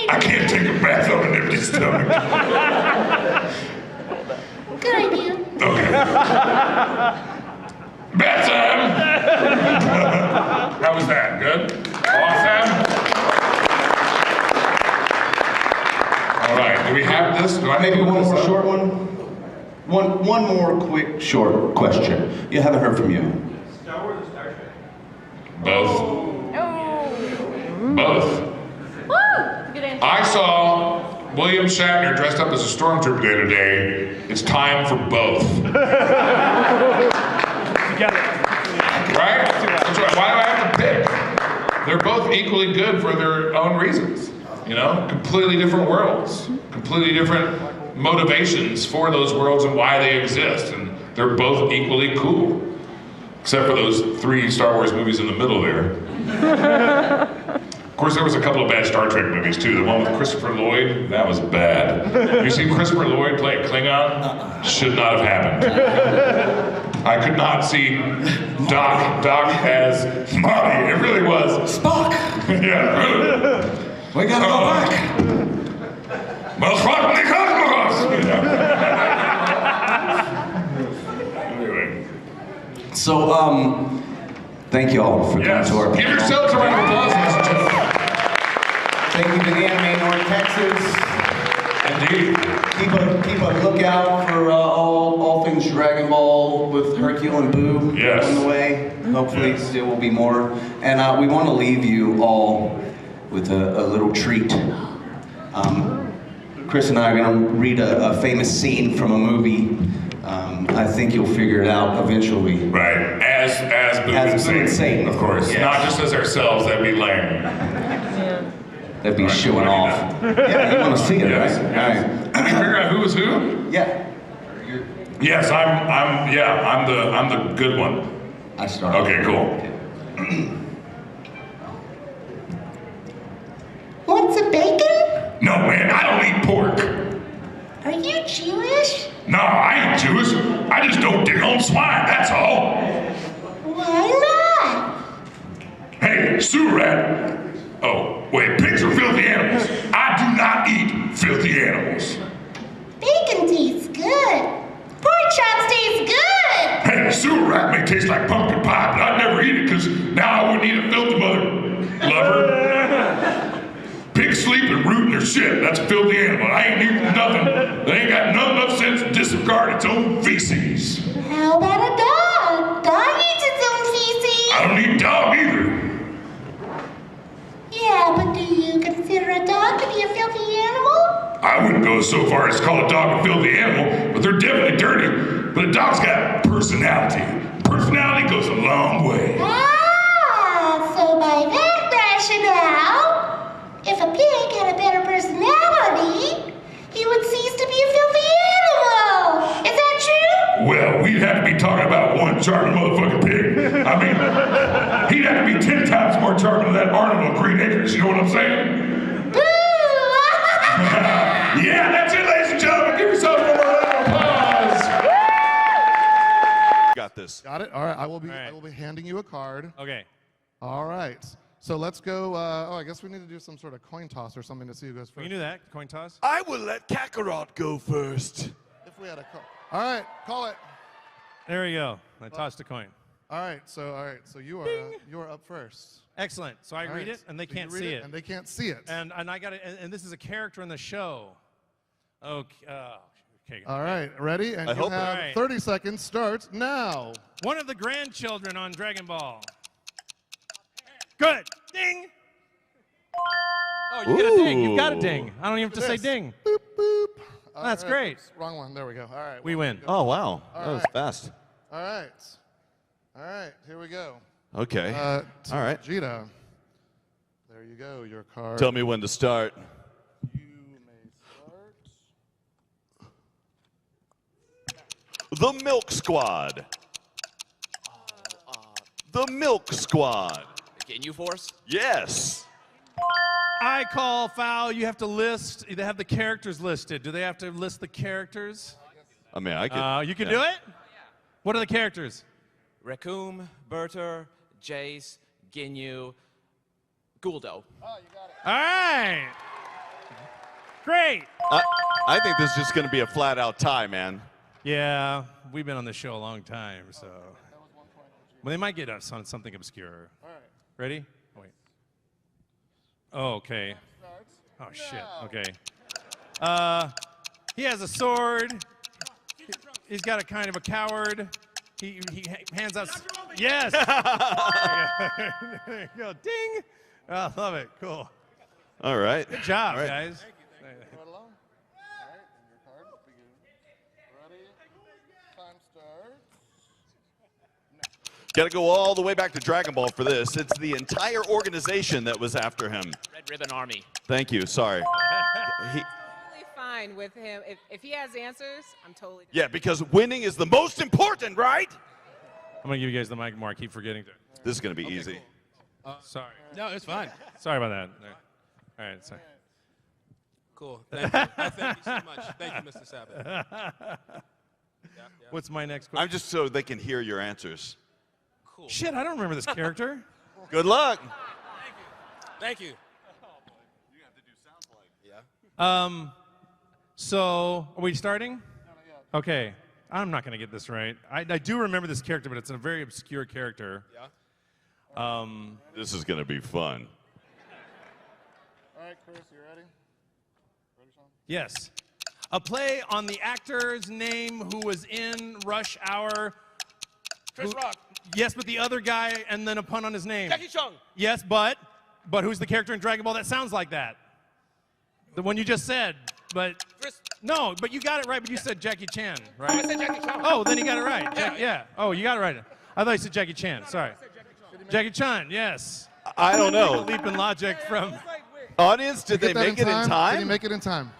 I can't take a bath on an empty stomach.
Good idea.
Okay. Bath time!
How was that? Good? Awesome? All right, do we have this? Do I
Maybe
need to
one
look
more
this up?
short one? One more quick, short question. You haven't heard from you.
Star Wars or Star Trek?
Both. Both.
Woo! Good answer.
I saw William Shatner dressed up as a stormtrooper the other day. It's time for both. Right? That's right. Why do I have to pick? They're both equally good for their own reasons. You know, completely different worlds, completely different motivations for those worlds and why they exist, and they're both equally cool, except for those 3 Star Wars movies in the middle there. Of course, there was a couple of bad Star Trek movies too. The one with Christopher Lloyd, that was bad. You see Christopher Lloyd play a Klingon? Should not have happened. I could not see Doc as Marty. It really was Spock. Yeah.
We gotta go back.
Well, Spock, the cosmos! Anyway.
So, thank you all for coming to our
Give
panel.
yourselves a round of applause, ladies and gentlemen.
Thank you to the Anime North Texas.
Indeed.
Keep a lookout for all things Dragon Ball with Hercule and Boo on the way. Hopefully there will be more. And we want to leave you all with a little treat. Chris and I are going to read a famous scene from a movie. I think you'll figure it out eventually.
Right, as Boo and Satan, of course.
Yes.
Not just as ourselves, that'd be lame.
That'd be showing off. Yeah, you want to see it,
Yes,
right?
yes.
All right.
Can you figure out who was who?
Yeah.
Yes, I'm the good one.
I started.
Okay, cool.
Want some bacon?
No, man, I don't eat pork.
Are you Jewish?
No, I ain't Jewish. I just don't dig on swine, that's all.
Why not?
Hey, Surat. Oh, wait, pigs are filthy animals. I do not eat filthy animals.
Bacon tastes good. Pork chops taste good.
Hey, sewer rat may taste like pumpkin pie, but I'd never eat it because now I wouldn't eat a filthy mother lover. Pigs sleep and root in their shit. That's a filthy animal. I ain't eating nothing. They ain't got enough sense to disregard its own feces.
How about a dog? Dog eats its own feces.
I don't eat dog either.
Yeah, but do you consider a dog to be a filthy animal?
I wouldn't go so far as to call a dog a filthy animal, but they're definitely dirty. But a dog's got personality. Personality goes a long way.
Ah, so by that rationale, if a pig had a better personality, he would cease to be a filthy animal. Is that true?
Well, we'd have to be talking about one charming motherfucking pig. I mean, he'd have to be 10 times more charming than that Arnold of Green Acres. You know what I'm saying?
Boo!
Yeah, that's it, ladies and gentlemen. Give yourself a round of applause.
Got this.
Got it? All right. I will be handing you a card.
Okay.
All right. So let's go. I guess we need to do some sort of coin toss or something to see who goes first.
We can do that. Coin toss.
I will let Kakarot go first.
If we had a call. All right, call it.
There we go. I tossed a coin.
All right, so you are up first.
Excellent. So I
All
read
right,
it, and they
so you
can't
read
see
it,
it.
and they can't see it.
And I got it. And this is a character in the show. Okay. Okay.
All right, ready? And
I
you
hope-
have
All right.
30 seconds. Start now.
One of the grandchildren on Dragon Ball. Good. Ding. Oh, you get a ding. You've got a ding. I don't even have to say ding.
Boop, boop.
That's
All right,
great.
oops, wrong one. There we go. All right.
We win.
Oh, wow.
All
That was
right.
fast.
All right. All right, here we go.
Okay. All right.
Vegeta. There you go, your card.
Tell me when to start.
You may start.
The Milk Squad. The Milk Squad.
Ginyu Force?
Yes.
I call foul. You have to list. They have the characters listed. Do they have to list the characters?
I mean, I could.
You can do it? What are the characters?
Raccoon, Berter, Jace, Ginyu, Guldo.
All right. Great.
I think this is just going to be a flat out tie, man.
Yeah, we've been on this show a long time, so. Well, they might get us on something obscure.
All right.
Ready? Oh, wait. Oh, okay. Oh, shit. Okay. He has a sword. He's got a kind of a coward. He hands us. Yes. There you go. Ding. Oh, I love it. Cool.
All right.
Good job,
All right.
guys.
Right along. All right, and your card. Begin. Ready? Time starts.
Got to go all the way back to Dragon Ball for this. It's the entire organization that was after him.
Red Ribbon Army.
Thank you. Sorry.
Totally fine with him. If he has answers, I'm totally.
Yeah, because winning is the most important, right?
I'm going to give you guys the mic more. I keep forgetting to.
This is going to be easy.
Sorry.
No, it's fine.
Sorry about that. All right. Sorry.
Cool. Thank you. Thank you so much. Thank you, Mr. Sabbath.
What's my next question?
I'm just so they can hear your answers.
Cool.
Shit, I don't remember this character.
Good luck.
Thank you.
So, are we starting? Okay. I'm not going to get this right. I do remember this character, but it's a very obscure character.
Yeah.
This is going to be fun.
All right, Chris, you ready? Ready, Sean?
Yes. A play on the actor's name who was in Rush Hour.
Chris Rock.
Yes, but the other guy, and then a pun on his name.
Jackie Chung.
Yes, but who's the character in Dragon Ball that sounds like that? The one you just said, but
Chris.
no, but you got it right. But you said Jackie Chan, right?
I said Jackie Chung.
Oh, then you got it right.
Yeah.
Yeah. Oh, you got it right. I thought you said Jackie Chan. Sorry. Jackie Chan. Yes.
I don't know.
Leap in logic from.
Audience, did they
Get that
make it in
Can you
time?
make it in time?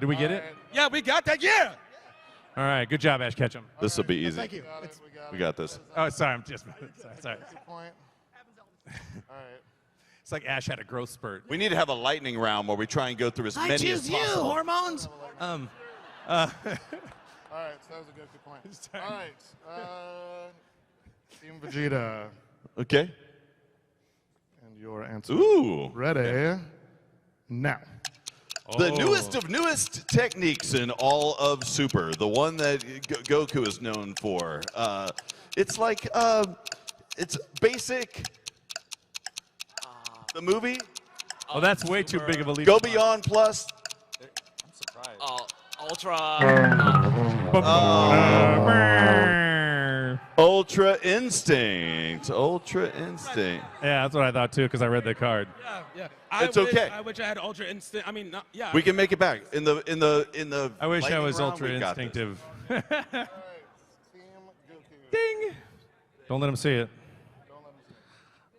Do we get it?
Yeah, we got that. Yeah.
All right. Good job, Ash Ketchum.
This will be easy.
Thank you.
We got this.
Oh, sorry. I'm just. Sorry.
Point. All right.
It's like Ash had a growth spurt.
We need to have a lightning round where we try and go through as many as possible.
hormones.
All right, so that was a good point. All right, Team Vegeta.
Okay.
And your answer.
Ooh.
Ready? Now.
The
Oh.
newest of newest techniques in all of Super, the one that Goku is known for. It's like, it's basic. The movie.
Oh, that's way too big of a leap.
Go Beyond Plus.
I'm surprised. Ultra.
Ultra Instinct. Ultra Instinct.
Yeah, that's what I thought too, because I read the card.
Yeah.
It's okay.
I wish I had Ultra Instinct. I mean, yeah.
We can make it back in the.
I wish I
lightning
was
round,
ultra
we got this.
instinctive.
All right, Team Goku.
Ding! Don't let him see it.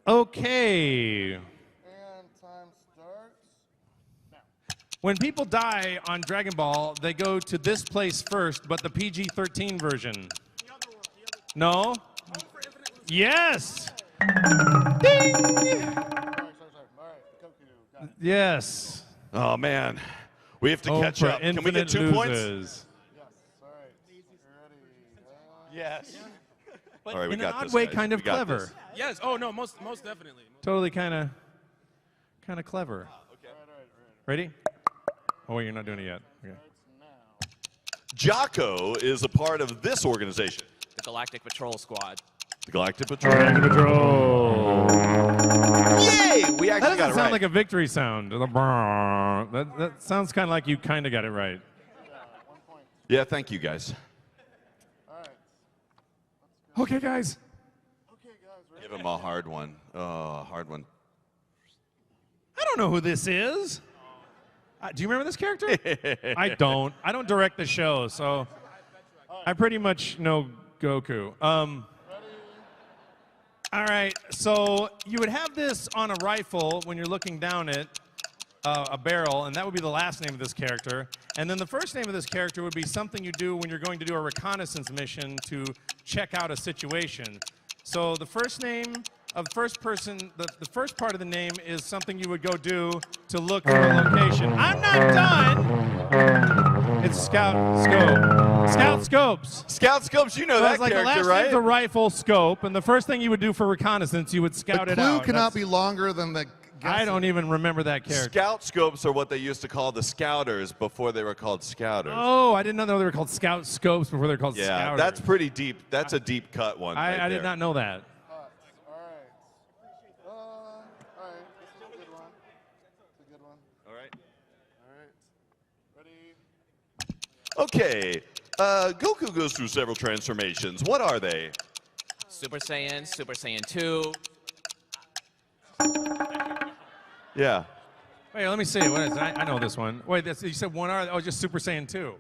Okay.
And time starts now.
When people die on Dragon Ball, they go to this place first, but the PG-13 version. No? Yes! Ding!
Sorry. All right, Goku. Got it.
Yes.
Oh man, we have to catch
Ultra
up. Can we get
Infinite
2 points?
loses.
Yes. All right. You ready?
Yes.
But
All right, we
in an
got
odd
this,
way,
guys.
kind of
We got
clever.
this.
Yes. Oh no, most definitely.
Totally kind of clever.
Okay.
Ready? Oh, wait, you're not doing it yet. Okay.
Jocko is a part of this organization.
The Galactic Patrol Squad.
The Galactic Patrol.
Galactic Patrol.
Yay! We
That
actually
doesn't
got it
sound
right.
like a victory sound. That sounds kind of like you kind of got it right.
Yeah, thank you guys.
Okay, guys.
Give him a hard one. Oh, hard one.
I don't know who this is. Do you remember this character? I don't. I don't direct the show, so I pretty much know Goku. All right, so you would have this on a rifle when you're looking down at a barrel, and that would be the last name of this character. And then the first name of this character would be something you do when you're going to do a reconnaissance mission to check out a situation. So the first name of the first person, the first part of the name is something you would go do to look for a location. I'm not done. It's Scout Scope. Scout Scopes.
Scout Scopes, you know
So
that
it's like
character,
the last
right?
name's a rifle scope, and the first thing you would do for reconnaissance, you would scout
The
it
clue
out.
cannot be longer than the.
I don't even remember that character.
Scout Scopes are what they used to call the Scouters before they were called Scouters.
Oh, I didn't know they were called Scout Scopes before they were called
Yeah,
Scouters.
that's pretty deep. That's a deep cut one. right
I did
there.
not know that.
All right. Okay. Goku goes through several transformations. What are they?
Super Saiyan, Super Saiyan 2.
Yeah.
Wait, let me see. What is it? I know this one. Wait, you said 1R? Oh, just Super Saiyan 2.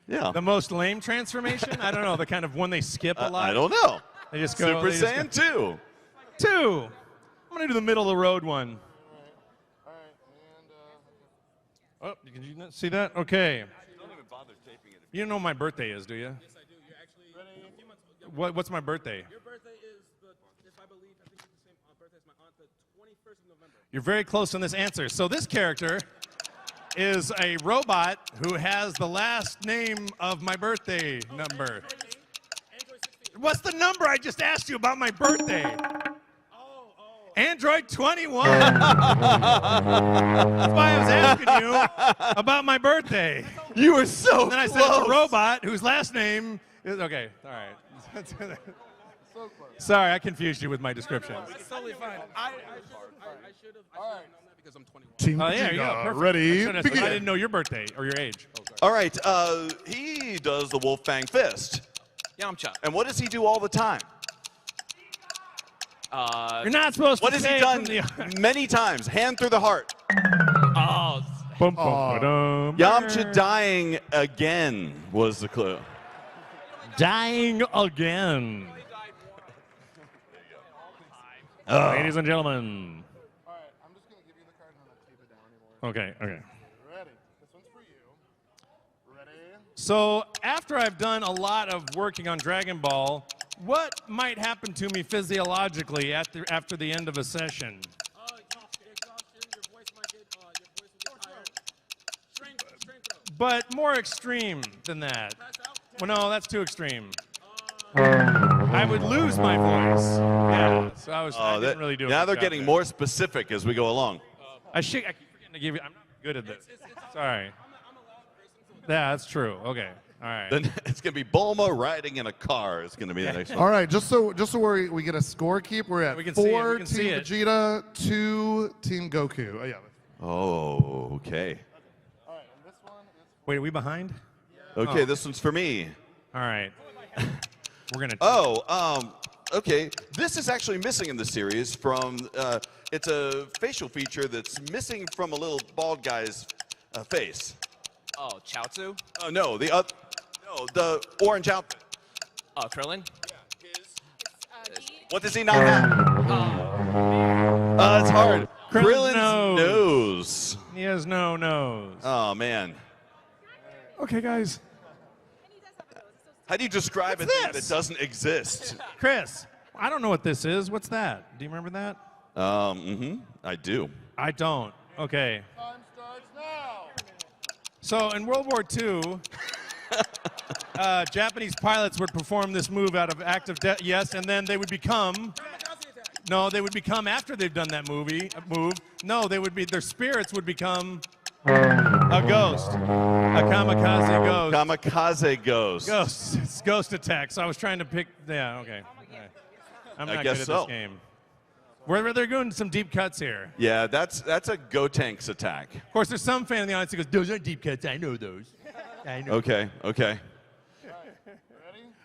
Yeah.
The most lame transformation? I don't know. The kind of one they skip a lot?
I don't know.
They just go.
Super
they just
Saiyan
go,
2.
2. I'm going to do the middle of the road one. Oh, can you not see that? Okay. You don't know what my birthday is, do you? Yes, I do. You're actually. What's my birthday?
Your birthday is if I believe, I think it's the same birthday as my aunt, the 21st of November.
You're very close on this answer. So this character is a robot who has the last name of my birthday number. What's the number I just asked you about my birthday? Android 21. That's why I was asking you about my birthday.
You were so
And then I said
close.
it's a robot whose last name is okay. All right. Sorry, I confused you with my description.
It's totally fine. I should have known that because I'm 21.
Team
Oh, yeah, you go.
Vegeta,
Perfect.
ready,
I
begin.
didn't know your birthday or your age. Oh, sorry.
All right. He does the Wolf Fang Fist.
Yamcha.
And what does he do all the time?
You're not supposed
What
to
has
say
he
it
done
from the-
many times? Hand through the heart.
Oh,
Bum, bum, ba-dum.
Yamcha dying again was the clue.
Dying again.
Oh.
Ladies and gentlemen. Okay, okay.
Ready? This one's for you. Ready?
So after I've done a lot of working on Dragon Ball, what might happen to me physiologically after the end of a session? But more extreme than that. Well, no, that's too extreme. I would lose my voice. Yeah, so I didn't really do a
Now
good
they're
job
getting
there.
more specific as we go along.
I keep forgetting to give you. I'm not good at this. Sorry. Yeah, that's true. Okay. All right.
Then it's going to be Bulma riding in a car. It's going to be the next one.
All right, just so we get a score keep, we're at
We can see it,
4
we can see
Team
it.
Vegeta, 2 Team Goku. Oh yeah.
Oh, okay.
Wait, are we behind?
Okay,
Oh.
this one's for me.
All right. We're gonna.
Okay. This is actually missing in the series from. It's a facial feature that's missing from a little bald guy's face.
Oh, Chaozu?
Oh no, the orange outfit.
Oh, Krillin?
What does he not have? It's hard.
Krillin's
Krillin's nose.
He has no nose.
Oh man.
Okay, guys.
How do you describe
What's
a thing
this?
that doesn't exist?
Chris, I don't know what this is. What's that? Do you remember that?
I do.
I don't. Okay. So in World War II, Japanese pilots would perform this move out of active yes, and then they would become. No, they would become after they've done that move. No, they would be. Their spirits would become a ghost, a kamikaze ghost.
Kamikaze ghost.
Ghost. It's ghost attack. So I was trying to pick. Yeah. Okay. I'm not good at this game. They're doing some deep cuts here.
Yeah, that's a Gotenks attack.
Of course, there's some fan in the audience who goes, "Those aren't deep cuts. I know those." I know.
Okay.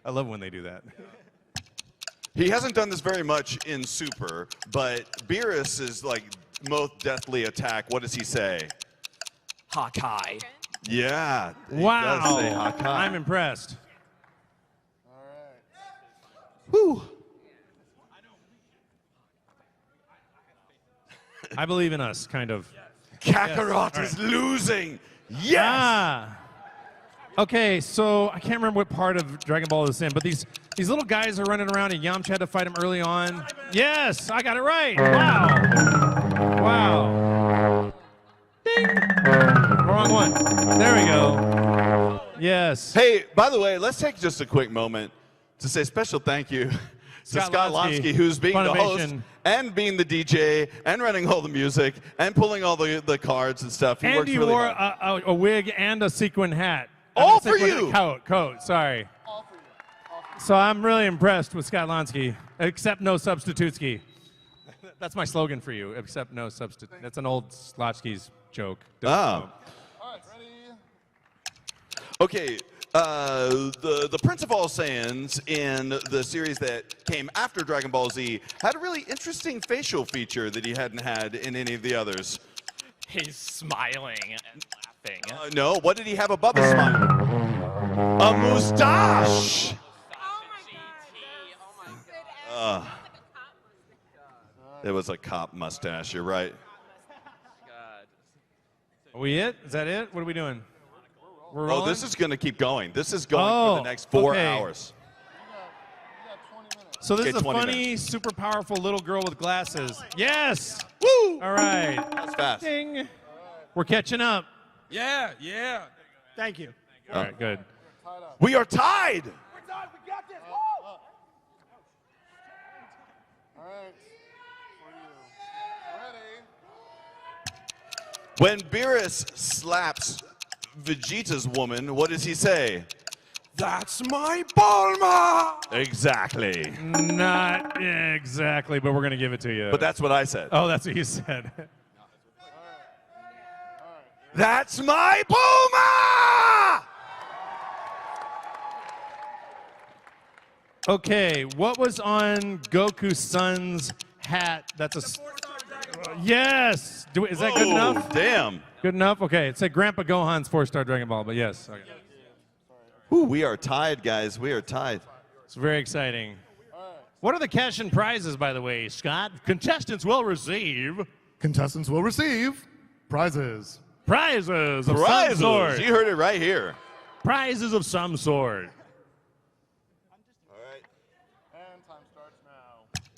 I love when they do that.
He hasn't done this very much in Super, but Beerus is like most deathly attack. What does he say?
Hakai.
Yeah. he
Wow.
does say Hakai.
I'm impressed.
Whew.
I believe in us, kind of.
Kakarot
Yes.
is losing. Yes.
Ah. Okay, so I can't remember what part of Dragon Ball this is in, but these little guys are running around, and Yamcha had to fight them early on. Yes, I got it right. Wow. Ding. Wrong one. There we go. Yes.
Hey, by the way, let's take just a quick moment to say special thank you to Scott Lonsky, who's being the host
Funimation.
and being the DJ and running all the music and pulling all the cards and stuff. He
And
works
you
really
wore
hard.
a wig and a sequin hat.
All
A
for
sequin
you.
Coat, sorry. So I'm really impressed with Scott Lonsky, except no substituteski. That's my slogan for you, except no substitute. That's an old Slotsky's joke.
Ah. Okay, the Prince of All Saiyans in the series that came after Dragon Ball Z had a really interesting facial feature that he hadn't had in any of the others.
He's smiling and laughing.
No, what did he have above his smile? A mustache! It was a cop mustache, you're right.
Are we it? Is that it? What are we doing? We're rolling?
Oh, this is going to keep going. This is going for the next 4
okay.
hours.
So this
Okay,
is a
20
funny, super powerful little girl with glasses. Yes! Woo! All right.
That's fast.
Ding. We're catching up.
Yeah.
Thank you. All right, good.
We are tied! When Beerus slaps Vegeta's woman, what does he say?
That's my Bulma!
Exactly.
Not exactly, but we're going to give it to you.
But that's what I said.
Oh, that's what you said.
That's my Bulma!
Okay, what was on Goku's son's hat? That's a... Yes! Is that good
Whoa,
enough?
Damn.
Good enough? Okay, it said Grandpa Gohan's 4-star Dragon Ball, but yes. Okay.
Ooh, we are tied, guys. We are tied.
It's very exciting. What are the cash and prizes, by the way, Scott? Contestants will receive
Prizes.
prizes of some sort.
You heard it right here.
Prizes of some sort.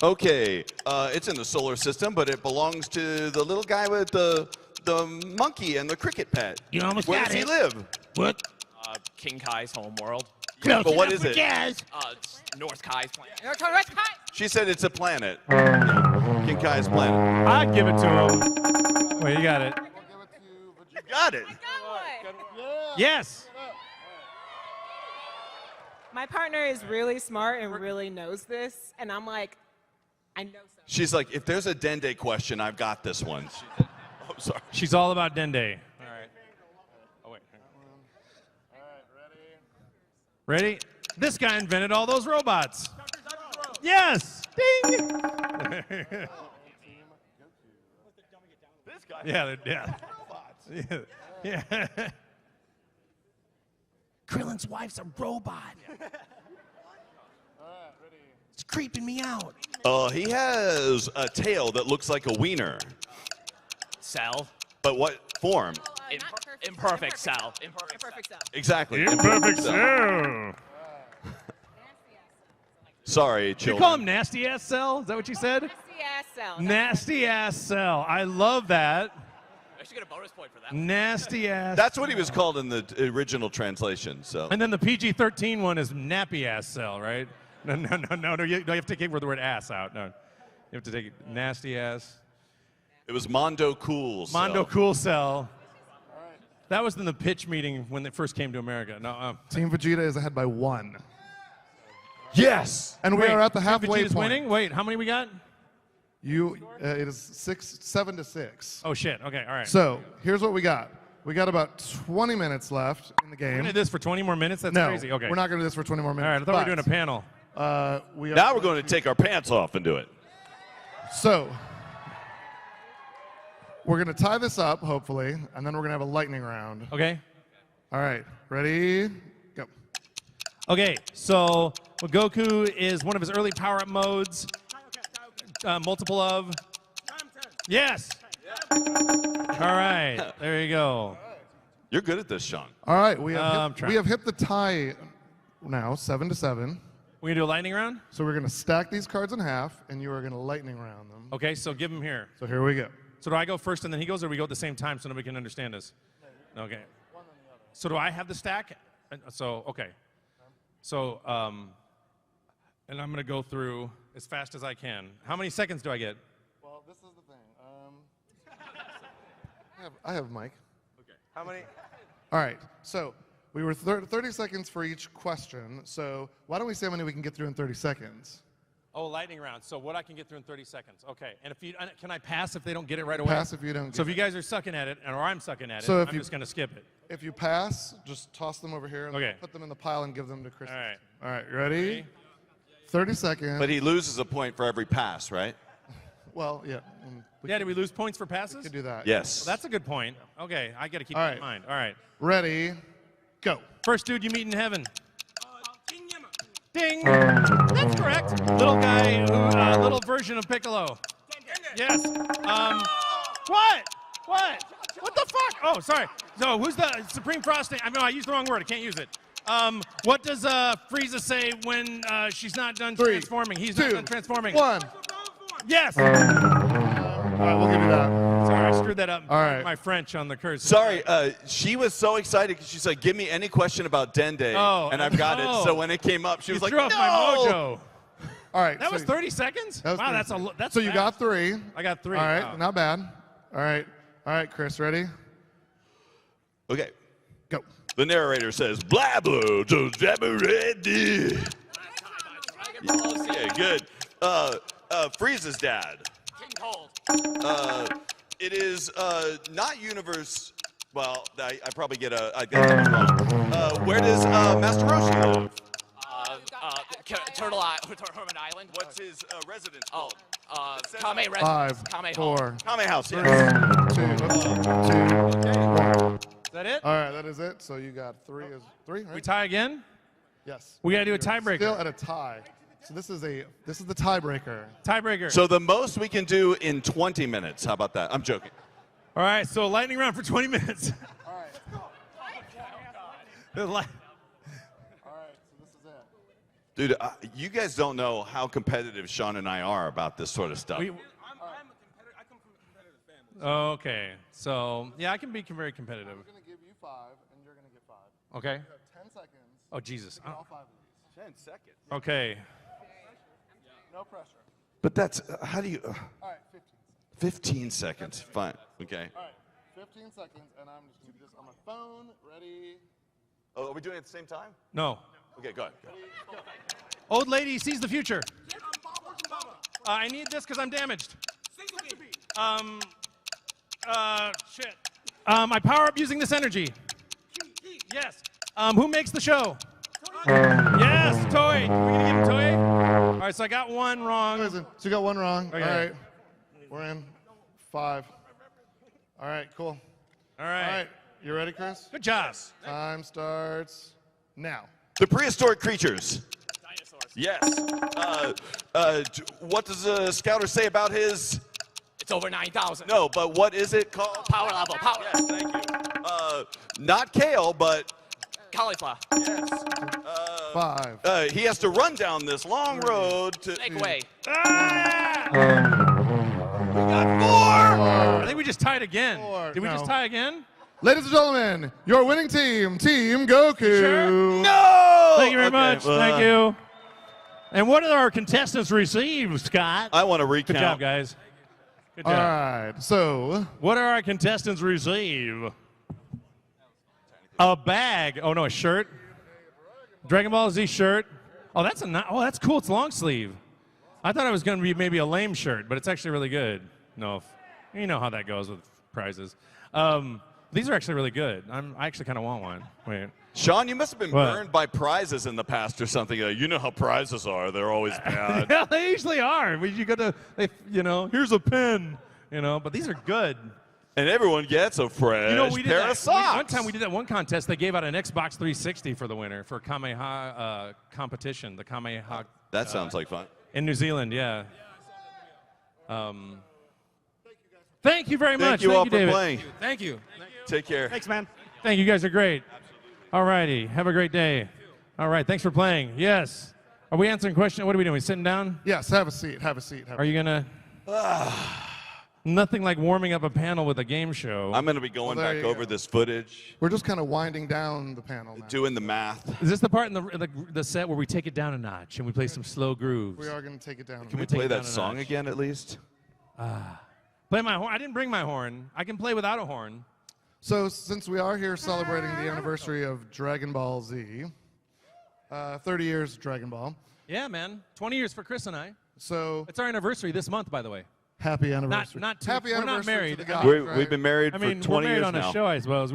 Okay, it's in the solar system, but it belongs to the little guy with the monkey and the cricket pet.
You almost
Where
got
does he
it.
live?
What? King Kai's homeworld.
But what is it?
It's North Kai's planet.
She said it's a planet. King Kai's planet.
I'd give it to him. Wait, you got it.
You got it.
Yes.
My partner is really smart and really knows this, and I'm like, I know something.
She's like, if there's a Dende question, I've got this one. Oh, sorry.
She's all about Dende. All right. Oh, wait. Ready? This guy invented all those robots. Yes! Ding! Yeah, yeah. Yeah.
Krillin's wife's a robot. It's creeping me out.
He has a tail that looks like a wiener.
Cell.
But what form?
Imperfect cell. Imperfect cell.
Exactly.
Imperfect cell.
Sorry,
You
children.
call him Nasty Ass Cell? Is that what you said?
Nasty ass cell.
Nasty Ass Cell. I love that.
I should get a bonus point for that.
Nasty ass.
That's what he was called in the original translation. So.
And then the PG-13 one is nappy ass cell, right? No. You have to take the word ass out. No, you have to take nasty ass.
It was Mondo Cool Cell.
Mondo Cool Cell. That was in the pitch meeting when they first came to America. No,
Team Vegeta is ahead by 1.
Yes.
And we are at the halfway
Vegeta's
point.
winning. Wait, how many we got?
It is 7 to 6.
Oh shit. Okay, all right.
So here's what we got. We got about 20 minutes left in the
We're
game.
gonna do this for 20 more minutes? That's
no,
crazy. Okay.
we're not going to do this for 20 more minutes.
All right, I thought we were doing a panel.
Now we're going to take our pants off and do it.
So we're going to tie this up, hopefully, and then we're going to have a lightning round.
Okay.
All right, ready? Go.
Okay, so Goku is one of his early power-up modes. Multiple of. Yes. All right, there you go.
You're good at this, Sean.
All right, we have hit the tie now, 7 to 7.
We're gonna do a lightning round?
So we're gonna stack these cards in half, and you are gonna lightning round them.
Okay, so give them here.
So here we go.
So do I go first and then he goes, or we go at the same time so nobody can understand us? Okay. So do I have the stack? So, okay. So, and I'm gonna go through as fast as I can. How many seconds do I get?
Well, this is the thing. I have Mike.
Okay. How many?
All right, so we were 30 seconds for each question, so why don't we see how many we can get through in 30 seconds?
Oh, lightning round. So what I can get through in 30 seconds. Okay. And if you can I pass if they don't get it right away?
Pass if you don't get
So if you guys are sucking at it, or I'm sucking at it,
So if
I'm
you-
just gonna skip it.
If you pass, just toss them over here and
Okay.
put them in the pile and give them to Chris.
All right.
All right, ready? 30 seconds.
But he loses a point for every pass, right?
Well, yeah.
Yeah, did we lose points for passes?
We could do that.
Yes.
Well, that's a good point. Okay, I got to keep
All
that
right.
in mind. All right.
Ready, go.
First dude you meet in heaven. Ding! That's correct. Little guy, little version of Piccolo. Yes. What? What the fuck? Oh, sorry. So who's the Supreme Frosting? I mean, I used the wrong word. I can't use it. What does Frieza say when she's not done transforming? He's not done transforming.
1.
Yes.
All right, we'll give you that.
Sorry, I screwed that up.
All right.
My French on the curse.
Sorry, she was so excited because she's like, give me any question about Dende, and I've got it. So when it came up, she was like,
threw off
no!
my mojo.
All right.
That was 30 seconds?
That was
Wow,
30
that's
seconds.
that's
So you
fast.
got 3.
I got 3.
All right,
Wow.
not bad. All right, Chris, ready?
Okay.
Go.
The narrator says, Blablo to Jabberhead. Yeah, good. Frieza's dad.
King Cold.
It is not universe. Well, I probably get I got that wrong. Where does Master Roshi live?
Turtle Island.
What's his residence
Oh,
called?
Kame Residence.
5,
Kame
4,
Kame House,
3,
yes.
2, 1.
Is that it?
All right, that is it. So you got 3, right?
We tie again?
Yes.
We got to do a
You're
tiebreaker.
Still at a tie. So this is the tiebreaker.
Tiebreaker.
So the most we can do in 20 minutes. How about that? I'm joking.
All right, so lightning round for 20 minutes.
All right.
The li-
All right, so this is it.
Dude, you guys don't know how competitive Sean and I are about this sort of stuff.
Okay, so yeah, I can be very competitive.
I'm going to give you 5, and you're going to get 5.
Okay.
You have 10 seconds.
Oh, Jesus.
to get all 5 of these.
10 seconds.
Okay.
No pressure.
But that's, how do you,
All right, 15.
15 seconds, fine, okay.
All right, 15 seconds, and I'm just going to do this on my phone. Ready?
Oh, are we doing it at the same time?
No.
Okay, go ahead.
Go.
Old lady sees the future. I need this because I'm damaged. Shit. I power up using this energy. Yes. Who makes the show? Yes, Toei. We're gonna give him Toei. All right, so I got 1 wrong.
So you got 1 wrong.
Okay.
All right. We're in 5. All right, cool.
All right.
All right. You ready, Chris?
Good job.
Time starts now.
The prehistoric creatures. Dinosaurs. Yes. What does a scouter say about his?
It's over 9,000.
No, but what is it called?
Power level. Power.
Yes, thank you. Not kale, but
Cauliflower.
yes.
5.
He has to run down this long road to.
Make way.
I think we just just tied again. Did we just tie again?
Ladies and gentlemen, your winning team, Team Goku.
Sure?
No!
Thank you very much. Thank you. And what do our contestants receive, Scott?
I want to recount.
Good job, guys. Good job.
All right, so.
What do our contestants receive? A bag. Oh, no, a shirt. Dragon Ball Z shirt. Oh, that's cool. It's long sleeve. I thought it was going to be maybe a lame shirt, but it's actually really good. No, you know how that goes with prizes. These are actually really good. I actually kind of want one. Wait.
Sean, you must have been burned by prizes in the past or something. You know how prizes are. They're always bad.
Yeah, they usually are. You go to, here's a pen, but these are good.
And everyone gets a fresh
we did
pair
that.
of socks.
One time we did that one contest. They gave out an Xbox 360 for the winner for Kamehameha competition. The Kamehameha.
That sounds like fun.
In New Zealand, yeah. Thank you very much.
Thank you all for
David.
playing.
Thank you.
Take care.
Thanks, man. Thank you. You guys are great. All righty. Have a great day. All right. Thanks for playing. Yes. Are we answering questions? What are we doing? We sitting down?
Yes. Have a seat. Have a seat.
Are you gonna? Nothing like warming up a panel with a game show.
I'm going to be going back over this footage.
We're just kind of winding down the panel now.
Doing the math.
Is this the part in the set where we take it down a notch and we play some slow grooves?
We are going to take it down.
Can we play that song again at least?
Play my horn. I didn't bring my horn. I can play without a horn.
So since we are here celebrating the anniversary of Dragon Ball Z, 30 years of Dragon Ball.
Yeah, man. 20 years for Chris and I.
So
it's our anniversary this month, by the way.
Happy anniversary.
We're not married.
We've been married for 20 years now.
we're married on a show, I suppose.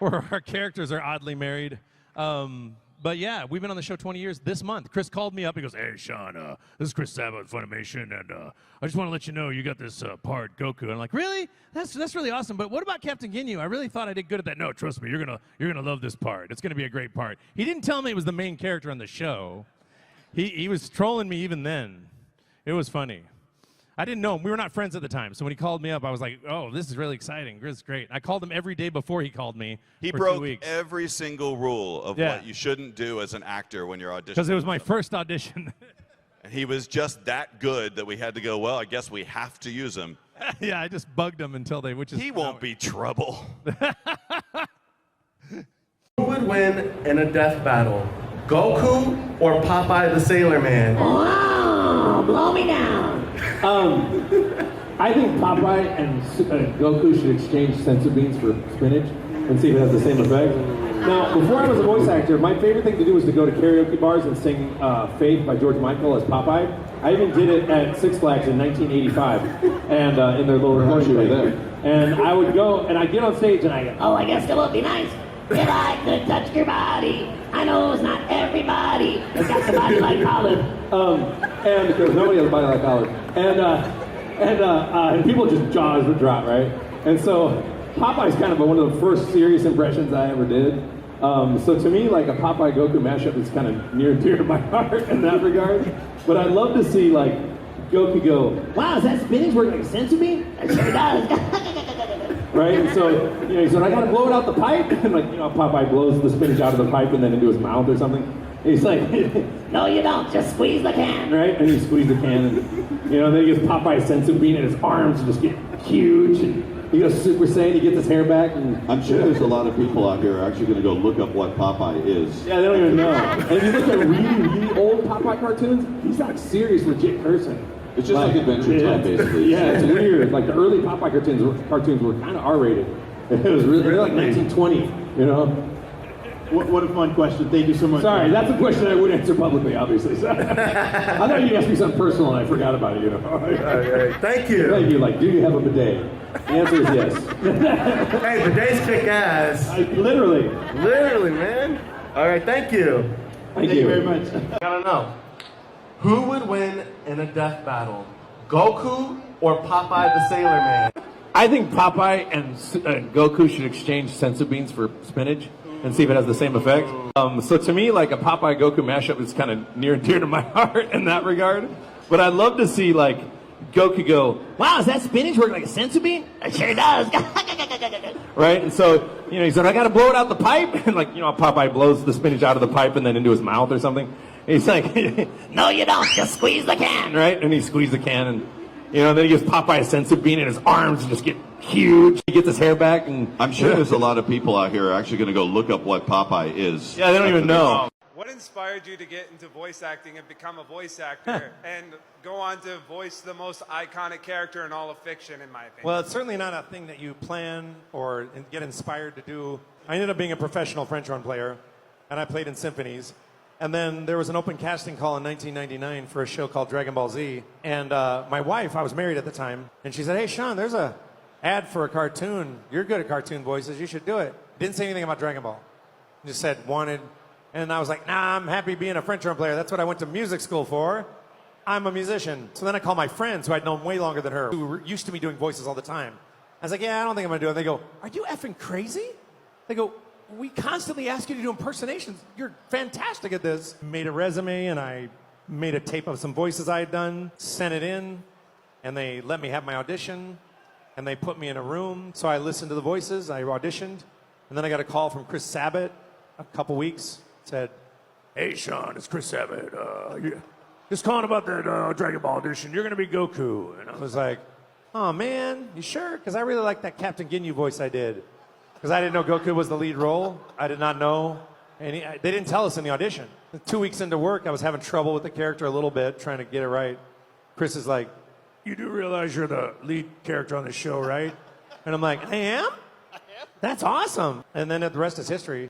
Our characters are oddly married. But yeah, we've been on the show 20 years this month. Chris called me up. He goes, "Hey, Sean, this is Chris Sabo at Funimation, and I just want to let you know you got this part, Goku." And I'm like, "Really? That's really awesome. But what about Captain Ginyu? I really thought I did good at that." "No, trust me, you're gonna love this part. It's gonna be a great part." He didn't tell me it was the main character on the show. He was trolling me even then. It was funny. I didn't know him. We were not friends at the time. So when he called me up, I was like, "Oh, this is really exciting. This is great." I called him every day before he called me.
He
for
broke
2 weeks.
every single rule of what you shouldn't do as an actor when you're auditioning.
Because it was my first audition.
And he was just that good that we had to go, well, I guess we have to use him.
Yeah, I just bugged him until they,
He won't be trouble.
Who would win in a death battle? Goku or Popeye the Sailor Man?
Wow, blow me down.
I think Popeye and Goku should exchange senzu beans for spinach and see if it has the same effect. Now, before I was a voice actor, my favorite thing to do was to go to karaoke bars and sing Faith by George Michael as Popeye. I even did it at Six Flags in 1985 and in their little recording space. And I would go and I'd get on stage and I go,
"Oh, I guess it would be nice if I could touch your body. I know it's not everybody that's got the body like Olive."
And because nobody has a body like Olive. And people just jaws would drop, right? And so Popeye's kind of one of the first serious impressions I ever did. So to me, like a Popeye Goku mashup is kind of near and dear to my heart in that regard. But I'd love to see like Goku go,
"Wow, does that spinach work like a senzu bean?" It sure does.
right? And so, he said, "I gotta blow it out the pipe." And Popeye blows the spinach out of the pipe and then into his mouth or something. And he's like,
"No, you don't. Just squeeze the can."
Right? And he squeezed the can. And, then he gets Popeye senzu bean and his arms just get huge. And he goes Super Saiyan, he gets his hair back. And
I'm sure there's a lot of people out here who are actually going to go look up what Popeye is.
Yeah, they don't even know. And if you look at really old Popeye cartoons, he's like serious, legit person.
It's just like Adventure Time, basically.
Yeah, it's weird. Like the early Popeye cartoons were kind of R-rated. It was really like 1920,
What a fun question. Thank you so much.
Sorry, that's a question I would answer publicly, obviously. So, I thought you'd ask me something personal and I forgot about it,
All right, thank you.
Thank you. Like, do you have a bidet? The answer is yes.
Hey, bidets kick ass.
Literally.
Literally, man. All right, thank you.
Thank you
very much. I gotta know. Who would win in a death battle? Goku or Popeye the Sailor Man?
I think Popeye and Goku should exchange senzu beans for spinach and see if it has the same effect. So to me, like a Popeye Goku mashup is kind of near and dear to my heart in that regard. But I'd love to see like Goku go,
"Wow, does that spinach work like a senzu bean?" It sure does.
right? And so, he said, "I gotta blow it out the pipe." And Popeye blows the spinach out of the pipe and then into his mouth or something. And he's like,
"No, you don't. Just squeeze the can."
Right? And he squeezed the can and You know, and then he gives Popeye a sensu bean and his arms just get huge. He gets his hair back and...
I'm sure there's a lot of people out here actually going to go look up what Popeye is.
Yeah, they don't even know.
What inspired you to get into voice acting and become a voice actor and go on to voice the most iconic character in all of fiction, in my opinion?
Well, it's certainly not a thing that you plan or get inspired to do. I ended up being a professional French horn player, and I played in symphonies. And then there was an open casting call in 1999 for a show called Dragon Ball Z. And my wife, I was married at the time, and she said, "Hey, Sean, there's a ad for a cartoon. You're good at cartoon voices. You should do it." Didn't say anything about Dragon Ball. Just said wanted. And I was like, nah, I'm happy being a French horn player. That's what I went to music school for. I'm a musician. So then I called my friends who I'd known way longer than her, who were used to me doing voices all the time. I was like, yeah, I don't think I'm going to do it. They go, are you effing crazy? They go, we constantly ask you to do impersonations. You're fantastic at this. Made a resume, and I made a tape of some voices I had done, sent it in, and they let me have my audition, and they put me in a room. So I listened to the voices, I auditioned, and then I got a call from Chris Sabat a couple weeks. Said, "Hey, Sean, it's Chris Sabat. Just calling about that Dragon Ball audition. You're going to be Goku." And I was like, oh, man, you sure? Because I really like that Captain Ginyu voice I did. Because I didn't know Goku was the lead role. I did not know. And they didn't tell us in the audition. 2 weeks into work, I was having trouble with the character a little bit, trying to get it right. Chris is like, "You do realize you're the lead character on the show, right?" And I'm like, I am? That's awesome. And then the rest is history.